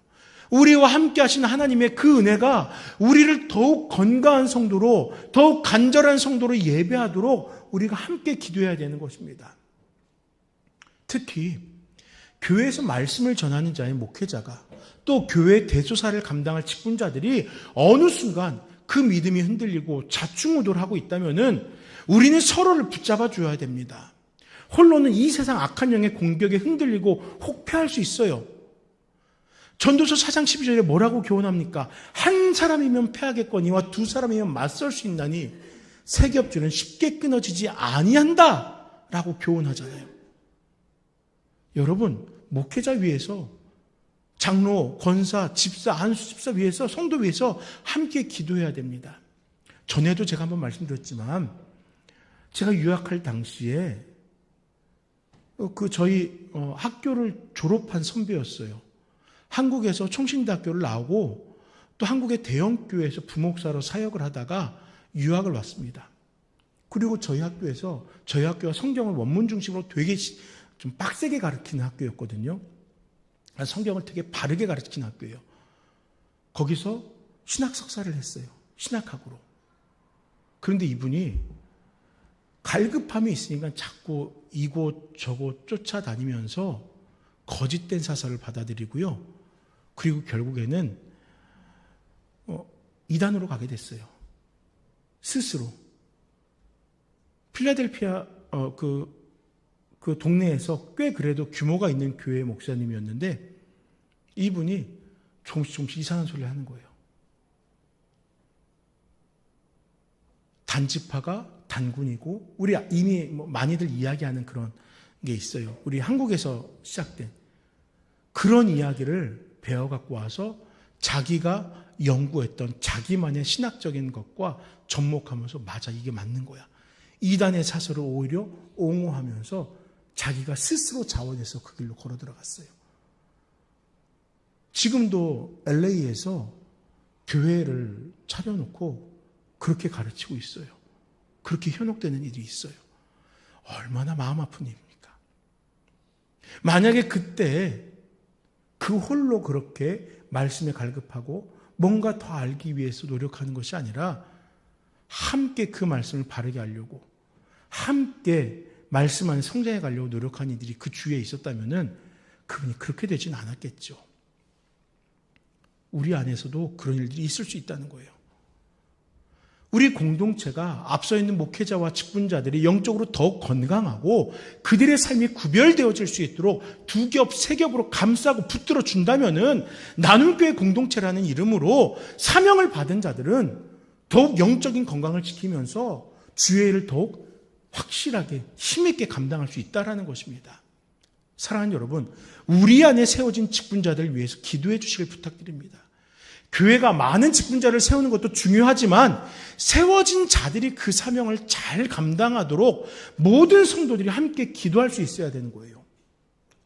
우리와 함께 하신 하나님의 그 은혜가 우리를 더욱 건강한 성도로, 더욱 간절한 성도로 예배하도록 우리가 함께 기도해야 되는 것입니다. 특히 교회에서 말씀을 전하는 자의 목회자가 또 교회 대소사를 감당할 직분자들이 어느 순간 그 믿음이 흔들리고 좌충우돌 하고 있다면은 우리는 서로를 붙잡아 줘야 됩니다. 홀로는 이 세상 악한 영의 공격에 흔들리고 혹패할 수 있어요. 전도서 4장 12절에 뭐라고 교훈합니까? 한 사람이면 패하겠거니와 두 사람이면 맞설 수 있나니 세 겹줄은 쉽게 끊어지지 아니한다 라고 교훈하잖아요. 여러분, 목회자 위에서, 장로, 권사, 집사, 안수 집사 위에서, 성도 위에서 함께 기도해야 됩니다. 전에도 제가 한번 말씀드렸지만 제가 유학할 당시에 저희 학교를 졸업한 선배였어요. 한국에서 총신대학교를 나오고 또 한국의 대형교회에서 부목사로 사역을 하다가 유학을 왔습니다. 그리고 저희 학교가 성경을 원문 중심으로 되게 좀 빡세게 가르치는 학교였거든요. 성경을 되게 바르게 가르치는 학교예요. 거기서 신학 석사를 했어요. 신학학으로. 그런데 이분이 갈급함이 있으니까 자꾸 이곳 저곳 쫓아다니면서 거짓된 사설을 받아들이고요. 그리고 결국에는 이단으로 가게 됐어요. 스스로. 필라델피아 그 동네에서 꽤 그래도 규모가 있는 교회 목사님이었는데 이분이 조금씩 이상한 소리를 하는 거예요. 단지파가 단군이고 우리 이미 많이들 이야기하는 그런 게 있어요. 우리 한국에서 시작된 그런 이야기를 배워갖고 와서 자기가 연구했던 자기만의 신학적인 것과 접목하면서 맞아, 이게 맞는 거야. 이단의 사설을 오히려 옹호하면서 자기가 스스로 자원해서 그 길로 걸어 들어갔어요. 지금도 LA에서 교회를 차려놓고 그렇게 가르치고 있어요. 그렇게 현혹되는 일이 있어요. 얼마나 마음 아픈 일입니까? 만약에 그때 그 홀로 그렇게 말씀에 갈급하고 뭔가 더 알기 위해서 노력하는 것이 아니라 함께 그 말씀을 바르게 하려고 함께 말씀 안에 성장해 가려고 노력하는 이들이 그 주위에 있었다면 그분이 그렇게 되진 않았겠죠. 우리 안에서도 그런 일들이 있을 수 있다는 거예요. 우리 공동체가 앞서 있는 목회자와 직분자들이 영적으로 더욱 건강하고 그들의 삶이 구별되어질 수 있도록 두 겹, 세 겹으로 감싸고 붙들어 준다면은 나눔교회 공동체라는 이름으로 사명을 받은 자들은 더욱 영적인 건강을 지키면서 주의 일을 더욱 확실하게 힘있게 감당할 수 있다는 것입니다. 사랑하는 여러분, 우리 안에 세워진 직분자들을 위해서 기도해 주시길 부탁드립니다. 교회가 많은 직분자를 세우는 것도 중요하지만 세워진 자들이 그 사명을 잘 감당하도록 모든 성도들이 함께 기도할 수 있어야 되는 거예요.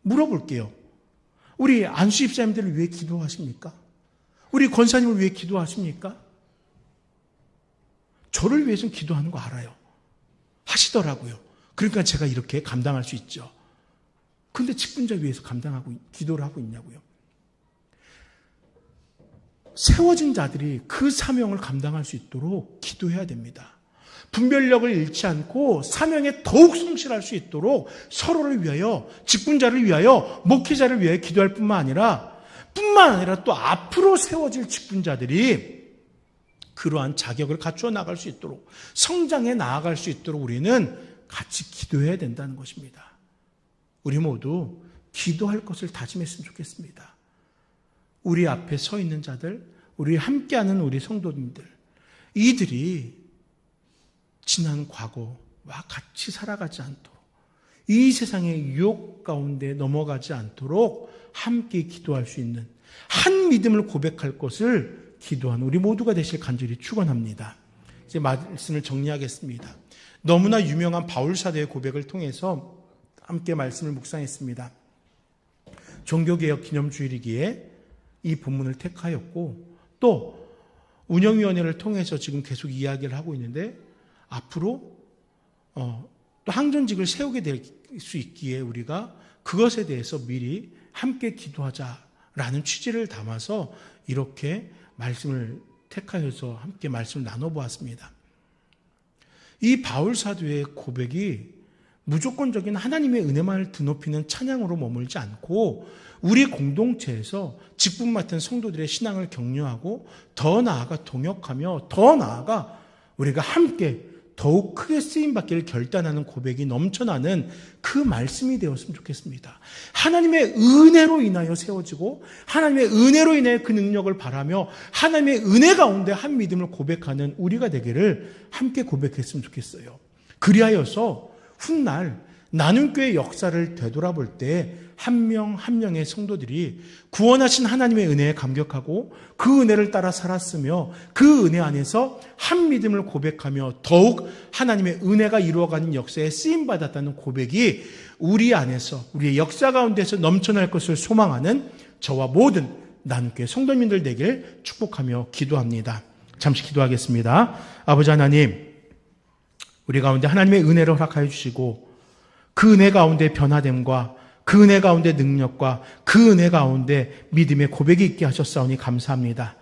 물어볼게요. 우리 안수 집사님들을 위해 기도하십니까? 우리 권사님을 위해 기도하십니까? 저를 위해서는 기도하는 거 알아요. 하시더라고요. 그러니까 제가 이렇게 감당할 수 있죠. 그런데 직분자 위해서 기도를 하고 있냐고요. 세워진 자들이 그 사명을 감당할 수 있도록 기도해야 됩니다. 분별력을 잃지 않고 사명에 더욱 성실할 수 있도록 서로를 위하여, 직분자를 위하여, 목회자를 위하여 기도할 뿐만 아니라 또 앞으로 세워질 직분자들이 그러한 자격을 갖추어 나갈 수 있도록, 성장해 나아갈 수 있도록 우리는 같이 기도해야 된다는 것입니다. 우리 모두 기도할 것을 다짐했으면 좋겠습니다. 우리 앞에 서 있는 자들, 우리 함께하는 우리 성도님들, 이들이 지난 과거와 같이 살아가지 않도록, 이 세상의 유혹 가운데 넘어가지 않도록 함께 기도할 수 있는 한 믿음을 고백할 것을 기도하는 우리 모두가 되실 간절히 축원합니다. 이제 말씀을 정리하겠습니다. 너무나 유명한 바울 사도의 고백을 통해서 함께 말씀을 묵상했습니다. 종교개혁 기념주일이기에 이 본문을 택하였고 또 운영위원회를 통해서 지금 계속 이야기를 하고 있는데 앞으로 또 항전직을 세우게 될 수 있기에 우리가 그것에 대해서 미리 함께 기도하자라는 취지를 담아서 이렇게 말씀을 택하여서 함께 말씀을 나눠보았습니다. 이 바울 사도의 고백이 무조건적인 하나님의 은혜만을 드높이는 찬양으로 머물지 않고 우리 공동체에서 직분 맡은 성도들의 신앙을 격려하고 더 나아가 동역하며 더 나아가 우리가 함께 더욱 크게 쓰임받기를 결단하는 고백이 넘쳐나는 그 말씀이 되었으면 좋겠습니다. 하나님의 은혜로 인하여 세워지고 하나님의 은혜로 인하여 그 능력을 바라며 하나님의 은혜 가운데 한 믿음을 고백하는 우리가 되기를 함께 고백했으면 좋겠어요. 그리하여서 훗날 나눔교회 역사를 되돌아볼 때 한 명 한 명의 성도들이 구원하신 하나님의 은혜에 감격하고 그 은혜를 따라 살았으며 그 은혜 안에서 한 믿음을 고백하며 더욱 하나님의 은혜가 이루어가는 역사에 쓰임받았다는 고백이 우리 안에서 우리의 역사 가운데서 넘쳐날 것을 소망하는 저와 모든 나눔교회 성도님들 되길 축복하며 기도합니다. 잠시 기도하겠습니다. 아버지 하나님, 우리 가운데 하나님의 은혜를 허락하여 주시고 그 은혜 가운데 변화됨과 그 은혜 가운데 능력과 그 은혜 가운데 믿음의 고백이 있게 하셨사오니 감사합니다.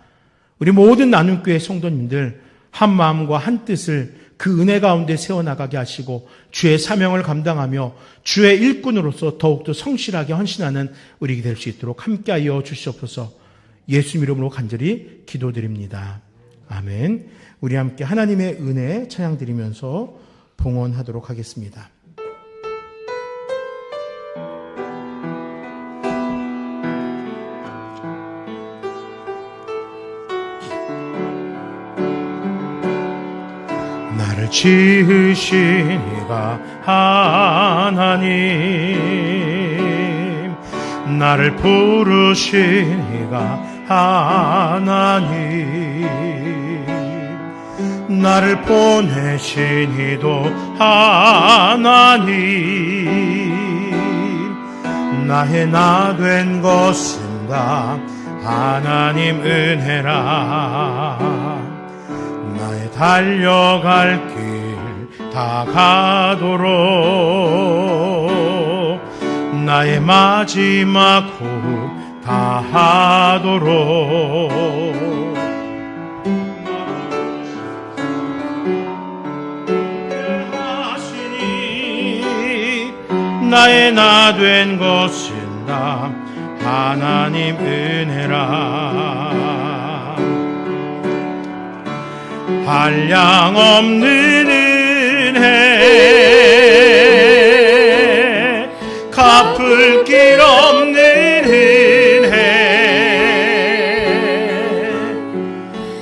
우리 모든 나눔교회 성도님들 한 마음과 한 뜻을 그 은혜 가운데 세워나가게 하시고 주의 사명을 감당하며 주의 일꾼으로서 더욱더 성실하게 헌신하는 우리에게 될 수 있도록 함께하여 주시옵소서. 예수님 이름으로 간절히 기도드립니다. 아멘. 우리 함께 하나님의 은혜 찬양 드리면서 봉헌하도록 하겠습니다. 나를 지으신 이가 하나님, 나를 부르신 이가 하나님, 나를 보내신 이도 하나님, 나의 나 된 것은 다 하나님 은혜라. 나의 달려갈 길 다 가도록 나의 마지막 호흡 다 하도록 나의 나 된 것은 다 하나님 은혜라. 한량 없는 은혜, 갚을 길 없는 은혜,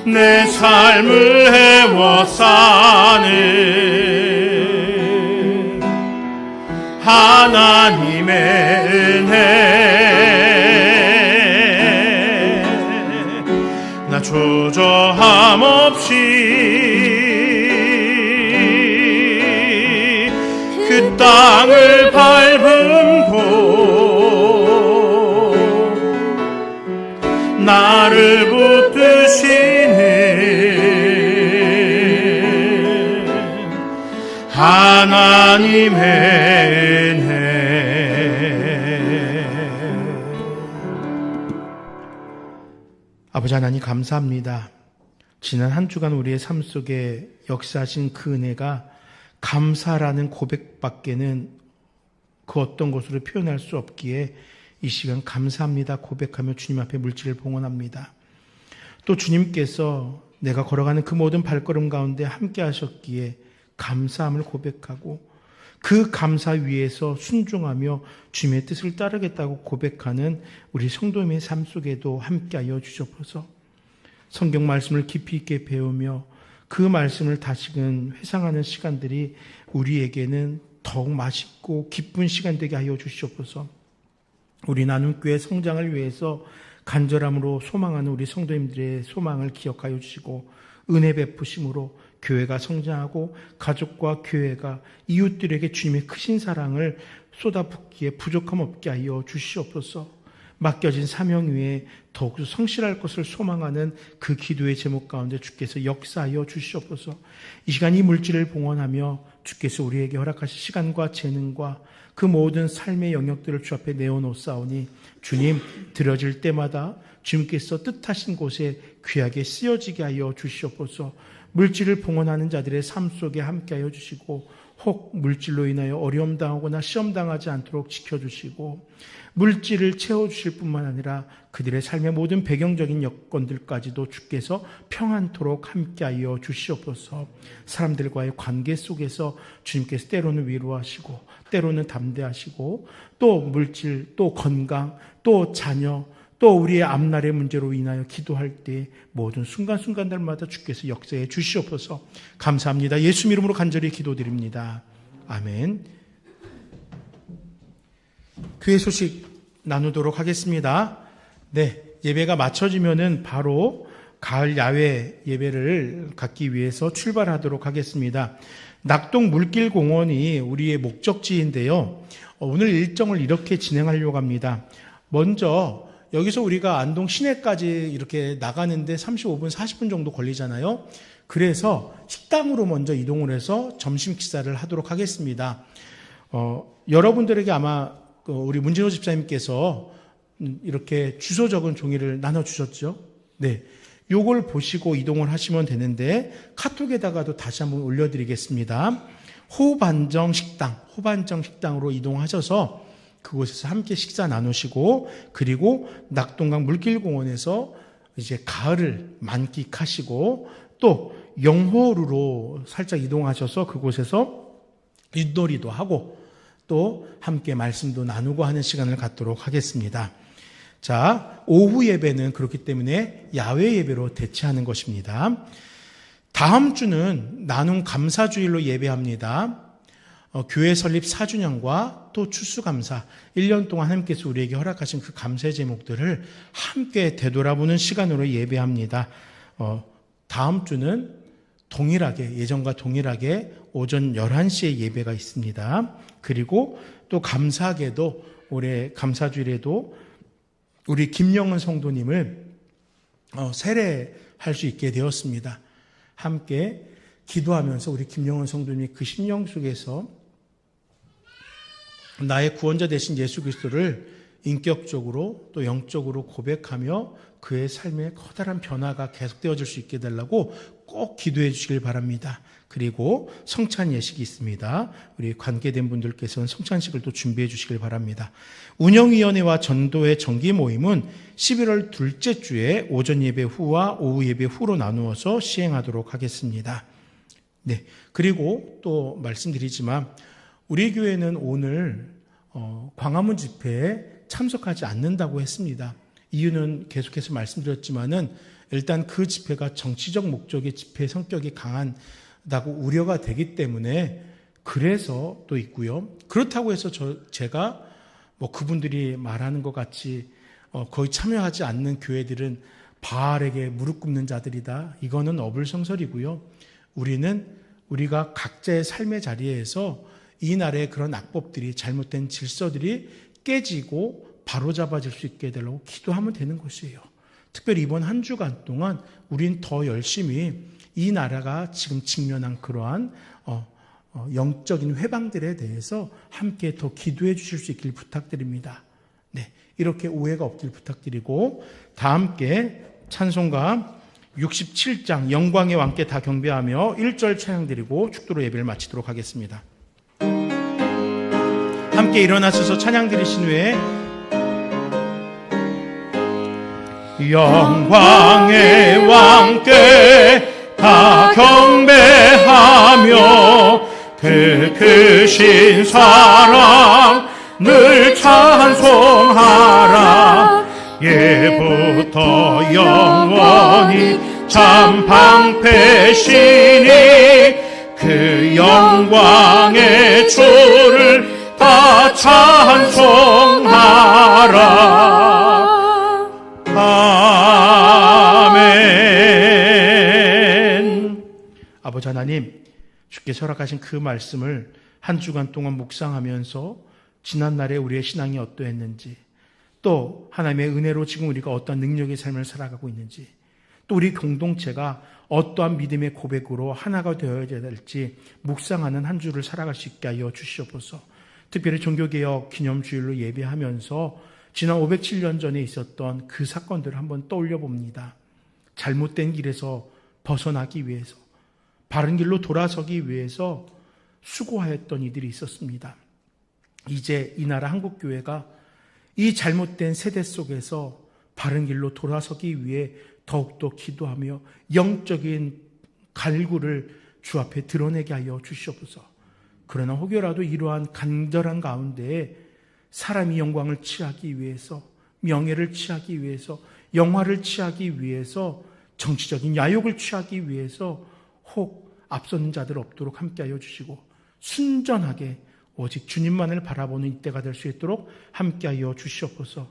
내 삶을 해워 사는 하나님의 은혜, 나 조조함 없이 그 땅을 밟음고 나를 붙드시는 하나님의 은혜. 아버지 하나님 감사합니다. 지난 한 주간 우리의 삶 속에 역사하신 그 은혜가 감사라는 고백밖에는 그 어떤 것으로 표현할 수 없기에 이 시간 감사합니다 고백하며 주님 앞에 물질을 봉헌합니다. 또 주님께서 내가 걸어가는 그 모든 발걸음 가운데 함께 하셨기에 감사함을 고백하고 그 감사 위에서 순종하며 주님의 뜻을 따르겠다고 고백하는 우리 성도님의 삶 속에도 함께하여 주시옵소서. 성경 말씀을 깊이 있게 배우며 그 말씀을 다시금 회상하는 시간들이 우리에게는 더욱 맛있고 기쁜 시간 되게 하여 주시옵소서. 우리 나눔교회 성장을 위해서 간절함으로 소망하는 우리 성도님들의 소망을 기억하여 주시고 은혜 베푸심으로 교회가 성장하고 가족과 교회가 이웃들에게 주님의 크신 사랑을 쏟아붓기에 부족함 없게 하여 주시옵소서. 맡겨진 사명 위에 더욱 성실할 것을 소망하는 그 기도의 제목 가운데 주께서 역사하여 주시옵소서. 이 시간 이 물질을 봉헌하며 주께서 우리에게 허락하신 시간과 재능과 그 모든 삶의 영역들을 주 앞에 내어놓사오니 주님 드려질 때마다 주님께서 뜻하신 곳에 귀하게 쓰여지게 하여 주시옵소서. 물질을 봉헌하는 자들의 삶 속에 함께하여 주시고 혹 물질로 인하여 어려움 당하거나 시험 당하지 않도록 지켜주시고 물질을 채워주실 뿐만 아니라 그들의 삶의 모든 배경적인 여건들까지도 주께서 평안토록 함께하여 주시옵소서. 사람들과의 관계 속에서 주님께서 때로는 위로하시고 때로는 담대하시고 또 물질, 또 건강, 또 자녀, 또 우리의 앞날의 문제로 인하여 기도할 때 모든 순간순간들마다 주께서 역사해 주시옵소서. 감사합니다. 예수 이름으로 간절히 기도드립니다. 아멘. 교회 소식 나누도록 하겠습니다. 네, 예배가 마쳐지면은 바로 가을 야외 예배를 갖기 위해서 출발하도록 하겠습니다. 낙동 물길공원이 우리의 목적지인데요. 오늘 일정을 이렇게 진행하려고 합니다. 먼저 여기서 우리가 안동 시내까지 이렇게 나가는데 35분, 40분 정도 걸리잖아요. 그래서 식당으로 먼저 이동을 해서 점심 식사를 하도록 하겠습니다. 여러분들에게 아마 우리 문진호 집사님께서 이렇게 주소 적은 종이를 나눠주셨죠. 네, 요걸 보시고 이동을 하시면 되는데 카톡에다가도 다시 한번 올려드리겠습니다. 호반정 식당으로 이동하셔서 그곳에서 함께 식사 나누시고 그리고 낙동강 물길공원에서 이제 가을을 만끽하시고 또 영호루로 살짝 이동하셔서 그곳에서 윷놀이도 하고 또 함께 말씀도 나누고 하는 시간을 갖도록 하겠습니다. 자, 오후 예배는 그렇기 때문에 야외 예배로 대체하는 것입니다. 다음 주는 나눔 감사주일로 예배합니다. 교회 설립 4주년과 또 추수감사 1년 동안 하나님께서 우리에게 허락하신 그 감사의 제목들을 함께 되돌아보는 시간으로 예배합니다. 다음 주는 동일하게 예전과 동일하게 오전 11시에 예배가 있습니다. 그리고 또 감사하게도 올해 감사주일에도 우리 김영은 성도님을 세례할 수 있게 되었습니다. 함께 기도하면서 우리 김영은 성도님이 그 심령 속에서 나의 구원자 되신 예수 그리스도를 인격적으로 또 영적으로 고백하며 그의 삶에 커다란 변화가 계속되어질 수 있게 되려고 꼭 기도해 주시길 바랍니다. 그리고 성찬 예식이 있습니다. 우리 관계된 분들께서는 성찬식을 또 준비해 주시길 바랍니다. 운영위원회와 전도회 정기 모임은 11월 둘째 주에 오전 예배 후와 오후 예배 후로 나누어서 시행하도록 하겠습니다. 네, 그리고 또 말씀드리지만 우리 교회는 오늘 광화문 집회에 참석하지 않는다고 했습니다. 이유는 계속해서 말씀드렸지만은 일단 그 집회가 정치적 목적의 집회 성격이 강하다고 우려가 되기 때문에 그래서 또 있고요. 그렇다고 해서 제가 그분들이 말하는 것 같이 거의 참여하지 않는 교회들은 바알에게 무릎 꿇는 자들이다. 이거는 어불성설이고요. 우리가 각자의 삶의 자리에서 이 나라의 그런 악법들이 잘못된 질서들이 깨지고 바로잡아질 수 있게 되려고 기도하면 되는 것이에요. 특별히 이번 한 주간 동안 우린 더 열심히 이 나라가 지금 직면한 그러한 영적인 회방들에 대해서 함께 더 기도해 주실 수 있길 부탁드립니다. 네, 이렇게 오해가 없길 부탁드리고 다 함께 찬송가 67장 영광의 왕께 다 경배하며 1절 찬양 드리고 축도로 예배를 마치도록 하겠습니다. 함께 일어나셔서 찬양 드리신 후에 영광의 왕께 다 경배하며 그 크신 사랑 늘 찬송하라. 예부터 영원히 참 방패시니 그 영광의 주를 다 찬송하라. 아멘. 아버지 하나님, 주께서 허락하신 그 말씀을 한 주간 동안 묵상하면서 지난날에 우리의 신앙이 어떠했는지, 또 하나님의 은혜로 지금 우리가 어떠한 능력의 삶을 살아가고 있는지, 또 우리 공동체가 어떠한 믿음의 고백으로 하나가 되어야 될지 묵상하는 한 주를 살아갈 수 있게 하여 주시옵소서. 특별히 종교개혁 기념주일로 예배하면서 지난 507년 전에 있었던 그 사건들을 한번 떠올려 봅니다. 잘못된 길에서 벗어나기 위해서, 바른 길로 돌아서기 위해서 수고하였던 이들이 있었습니다. 이제 이 나라 한국교회가 이 잘못된 세대 속에서 바른 길로 돌아서기 위해 더욱더 기도하며 영적인 갈구를 주 앞에 드러내게 하여 주시옵소서. 그러나 혹여라도 이러한 간절한 가운데에 사람이 영광을 취하기 위해서, 명예를 취하기 위해서, 영화를 취하기 위해서, 정치적인 야욕을 취하기 위해서 혹 앞서는 자들 없도록 함께하여 주시고 순전하게 오직 주님만을 바라보는 이때가 될 수 있도록 함께하여 주시옵소서.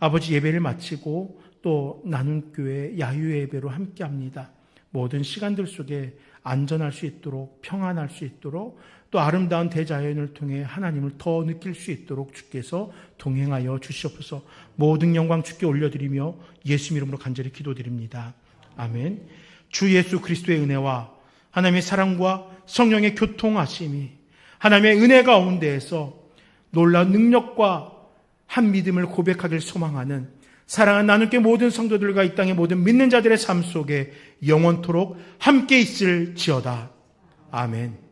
아버지, 예배를 마치고 또 나눔교회 야유예배로 함께합니다. 모든 시간들 속에 안전할 수 있도록, 평안할 수 있도록, 또 아름다운 대자연을 통해 하나님을 더 느낄 수 있도록 주께서 동행하여 주시옵소서. 모든 영광 주께 올려드리며 예수 이름으로 간절히 기도드립니다. 아멘. 주 예수 그리스도의 은혜와 하나님의 사랑과 성령의 교통하심이 하나님의 은혜 가운데에서 놀라운 능력과 한 믿음을 고백하길 소망하는 사랑하는 나눔교회 모든 성도들과 이 땅의 모든 믿는 자들의 삶 속에 영원토록 함께 있을지어다. 아멘.